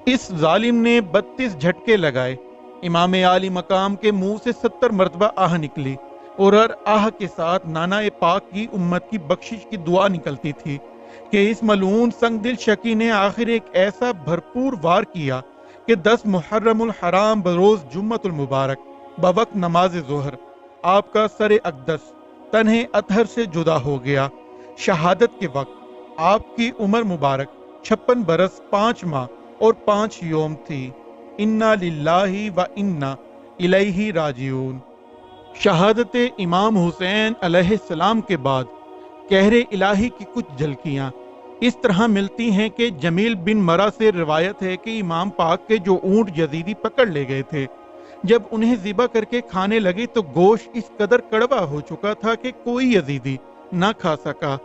A: اس ظالم نے 32 جھٹکے لگائے۔ امام عالی مقام کے منہ سے 70 مرتبہ آہ نکلی اور ہر آہ کے ساتھ نانا پاک کی امت کی بخشش کی دعا نکلتی تھی کہ اس ملعون سنگ دل شکی نے آخر ایک ایسا بھرپور وار کیا کہ 10 محرم الحرام بروز جمعۃ المبارک بوقت نماز ظہر آپ کا سر اقدس تنہ اطہر سے جدا ہو گیا۔ شہادت کے وقت آپ کی عمر مبارک 56 برس 5 ماہ اور 5 یوم تھی۔ انا للہ و انا الیہ راجعون۔ شہادت امام حسین علیہ السلام کے بعد قہر الہی کی کچھ جھلکیاں اس طرح ملتی ہیں کہ جمیل بن مرہ سے روایت ہے کہ امام پاک کے جو اونٹ یزیدی پکڑ لے گئے تھے، جب انہیں ذبح کر کے کھانے لگے تو گوشت اس قدر کڑوا ہو چکا تھا کہ کوئی یزیدی نہ کھا سکا۔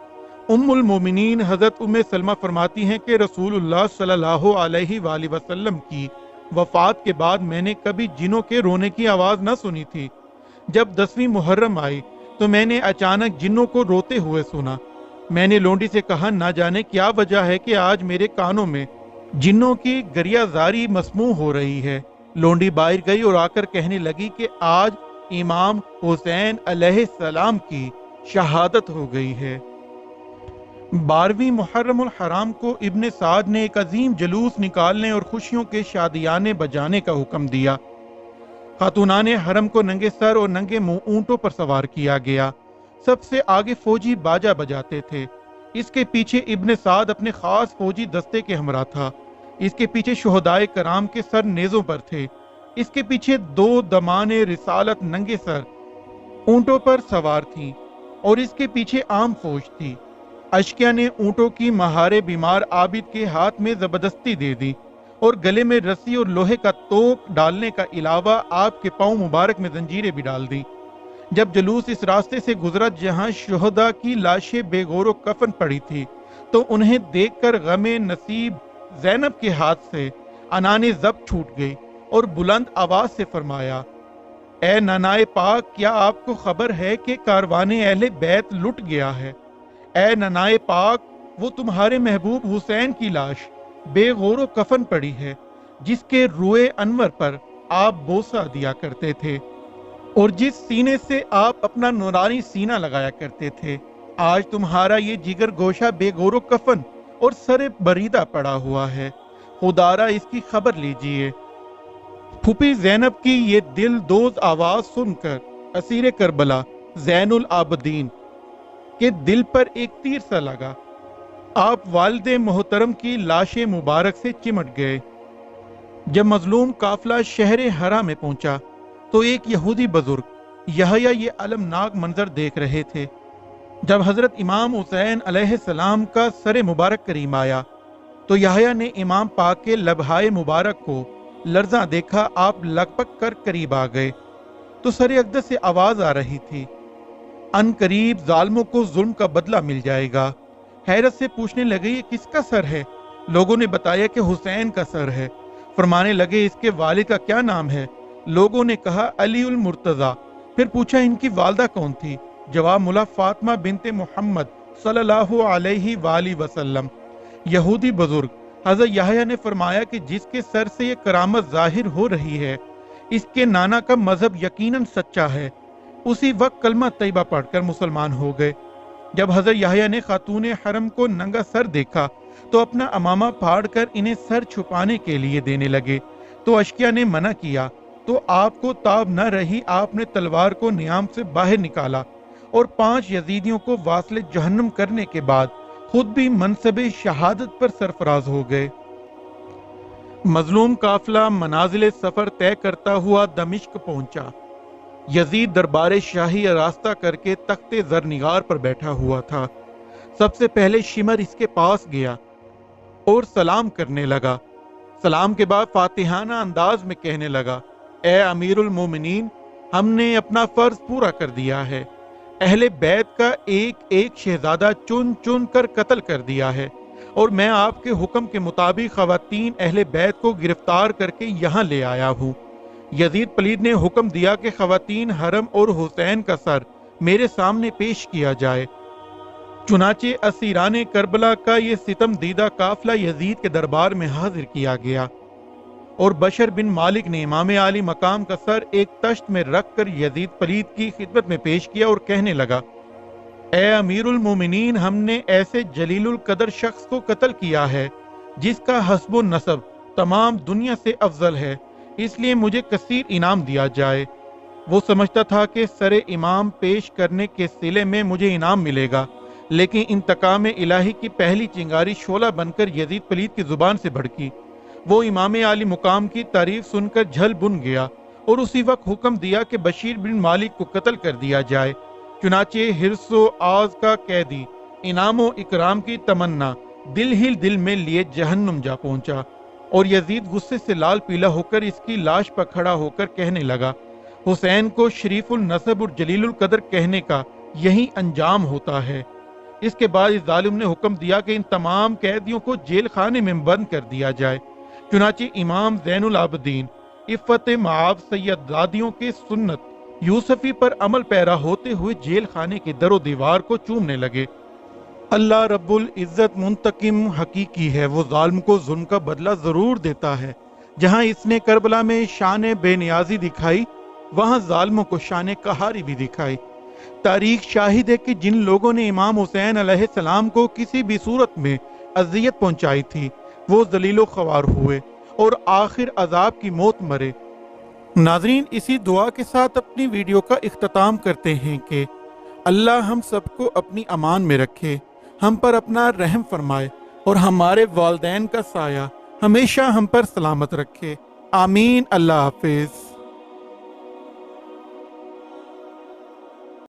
A: ام المومنین حضرت ام سلمہ فرماتی ہیں کہ رسول اللہ صلی اللہ علیہ وآلہ وسلم کی وفات کے بعد میں نے کبھی جنوں کے رونے کی آواز نہ سنی تھی۔ جب 10ویں محرم آئی تو میں نے اچانک جنوں کو روتے ہوئے سنا۔ میں نے لونڈی سے کہا نہ جانے کیا وجہ ہے کہ آج میرے کانوں میں جنوں کی گریہ زاری مسموع ہو رہی ہے۔ لونڈی باہر گئی اور آ کر کہنے لگی کہ آج امام حسین علیہ السلام کی شہادت ہو گئی ہے۔ 12ویں محرم الحرام کو ابن سعد نے ایک عظیم جلوس نکالنے اور خوشیوں کے شادیانے بجانے کا حکم دیا۔ خاتونان حرم کو ننگے سر اور ننگے منہ اونٹوں پر سوار کیا گیا۔ سب سے آگے فوجی باجا بجاتے تھے۔ اس کے پیچھے ابن سعد اپنے خاص فوجی دستے کے ہمراہ تھا۔ اس کے پیچھے شہدائے کرام کے سر نیزوں پر تھے۔ اس کے پیچھے 2 دمان رسالت ننگے سر اونٹوں پر سوار تھیں اور اس کے پیچھے عام فوج تھی۔ اشکیا نے اونٹوں کی مہار بیمار عابد کے ہاتھ میں زبردستی دے دی اور گلے میں رسی اور لوہے کا توق ڈالنے کا علاوہ آپ کے پاؤں مبارک میں زنجیریں بھی ڈال دی۔ جب جلوس اس راستے سے گزرا جہاں شہداء کی لاشیں بے غور و کفن پڑی تھی تو انہیں دیکھ کر غم نصیب زینب کے ہاتھ سے عنان ضبط چھوٹ گئی اور بلند آواز سے فرمایا، اے ننائے پاک، کیا آپ کو خبر ہے کہ کاروان اہل بیت لٹ گیا ہے؟ اے ننائے پاک، وہ تمہارے محبوب حسین کی لاش بے غور و کفن پڑی ہے جس کے روئے انور پر آپ بوسہ دیا کرتے تھے اور جس سینے سے آپ اپنا نورانی سینہ لگایا کرتے تھے۔ آج تمہارا یہ جگر گوشہ بے غور و کفن اور سر بریدہ پڑا ہوا ہے، خدارا اس کی خبر لیجئے۔ پھوپھی زینب کی یہ دل دوز آواز سن کر اسیر کربلا زین العابدین کے دل پر ایک تیر سا لگا۔ آپ والد محترم کی لاش مبارک سے چمٹ گئے۔ جب مظلوم قافلہ شہر حرا میں پہنچا تو ایک یہودی بزرگ یحییٰ یہ المناک منظر دیکھ رہے تھے۔ جب حضرت امام حسین علیہ السلام کا سر مبارک قریب آیا تو یحییٰ نے امام پاک کے لبہائے مبارک کو لرزاں دیکھا۔ آپ لگ پگ کر قریب آ گئے تو سر اقدس سے آواز آ رہی تھی، ان قریب ظالموں کو ظلم کا بدلہ مل جائے گا۔ حیرت سے پوچھنے لگے یہ کس کا سر ہے؟ لوگوں نے بتایا کہ حسین کا سر ہے۔ فرمانے لگے اس کے والد کا کیا نام ہے؟ لوگوں نے کہا علی المرتضیٰ۔ پھر پوچھا ان کی والدہ کون تھی؟ جواب ملا فاطمہ بنت محمد صلی اللہ علیہ وآلہ وسلم۔ یہودی بزرگ حضرت یحییٰ نے فرمایا کہ جس کے سر سے یہ کرامت ظاہر ہو رہی ہے اس کے نانا کا مذہب یقیناً سچا ہے۔ اسی وقت کلمہ طیبہ پڑھ کر مسلمان ہو گئے۔ جب حضرت یحییٰ نے خاتون حرم کو ننگا سر دیکھا تو اپنا امامہ پھاڑ کر انہیں سر چھپانے کے لیے دینے لگے تو اشکیا نے منع کیا تو آپ کو تاب نہ رہی، آپ نے تلوار کو نیام سے باہر نکالا اور 5 یزیدیوں کو واصل جہنم کرنے کے بعد خود بھی منصب شہادت پر سرفراز ہو گئے۔ مظلوم قافلہ منازل سفر طے کرتا ہوا دمشق پہنچا۔ یزید دربار شاہی راستہ کر کے تخت زرنگار پر بیٹھا ہوا تھا۔ سب سے پہلے شمر اس کے پاس گیا اور سلام کرنے لگا۔ سلام کے بعد فاتحانہ انداز میں کہنے لگا، اے امیر المومنین، ہم نے اپنا فرض پورا کر دیا ہے۔ اہل بیت کا ایک ایک شہزادہ چن چن کر قتل کر دیا ہے اور میں آپ کے حکم کے مطابق خواتین اہل بیت کو گرفتار کر کے یہاں لے آیا ہوں۔ یزید پلید نے حکم دیا کہ خواتین حرم اور حسین کا سر میرے سامنے پیش کیا جائے۔ چنانچہ اسیران کربلا کا یہ ستم دیدہ قافلہ یزید کے دربار میں حاضر کیا گیا اور بشر بن مالک نے امام عالی مقام کا سر ایک تشت میں رکھ کر یزید پلید کی خدمت میں پیش کیا اور کہنے لگا، اے امیر المومنین، ہم نے ایسے جلیل القدر شخص کو قتل کیا ہے جس کا حسب و نسب تمام دنیا سے افضل ہے، اس لیے مجھے کثیر انعام دیا جائے۔ وہ سمجھتا تھا کہ سر امام پیش کرنے کے صلے میں مجھے انعام ملے گا، لیکن انتقام الہی کی پہلی چنگاری شعلہ بن کر یزید پلید کی زبان سے بھڑکی۔ وہ इमाम आली मुकाम की तारीफ सुनकर झल बुन गया और उसी वक्त हुक्म दिया कि बशीर बिन मालिक को कत्ल कर दिया जाए। चुनाचे हिर्सो आज का कैदी इनामो इकराम की तमन्ना दिल ही दिल में लिए जहन्नुम जा पहुंचा और यजीद गुस्से से लाल पीला होकर इसकी लाश पर खड़ा होकर कहने लगा, हुसैन को शरीफुल नसब और जलीलुल कदर कहने का यही अंजाम होता है। इसके बाद इस जालिम ने हुक्म दिया कि इन तमाम कैदियों को जेल खाने में बंद कर दिया जाए। चुनाचे इमाम ज़ैनुल आबदीन इफ़्फ़त मआब सैयदादियों के सुन्नत यूसुफी पर अमल पैरा होते हुए जेल खाने के दरो दीवार को चूमने लगे। अल्लाह रब्बुल इज़्ज़त मुंतकिम हकीकी है, वो जालिम को जुल्म का बदला जरूर देता है। जहां इसने करबला में शान बेनियाजी दिखाई, वहां जालिमों को शान कहारी भी दिखाई। तारीख शाहिद है कि जिन लोगों ने इमाम हुसैन अलैहिस्सलाम को किसी भी सूरत में अजियत पहुंचाई थी, वो जलीलो ख्वार हुए और आखिर अजाब की मौत मरे। नाजरीन, इसी दुआ के साथ अपनी वीडियो का इख्तिताम करते हैं कि अल्लाह हम सबको अपनी अमान में रखे, हम पर अपना रहम फरमाए और हमारे वालिदैन का साया हमेशा हम पर सलामत रखे। आमीन। अल्लाह हाफिज।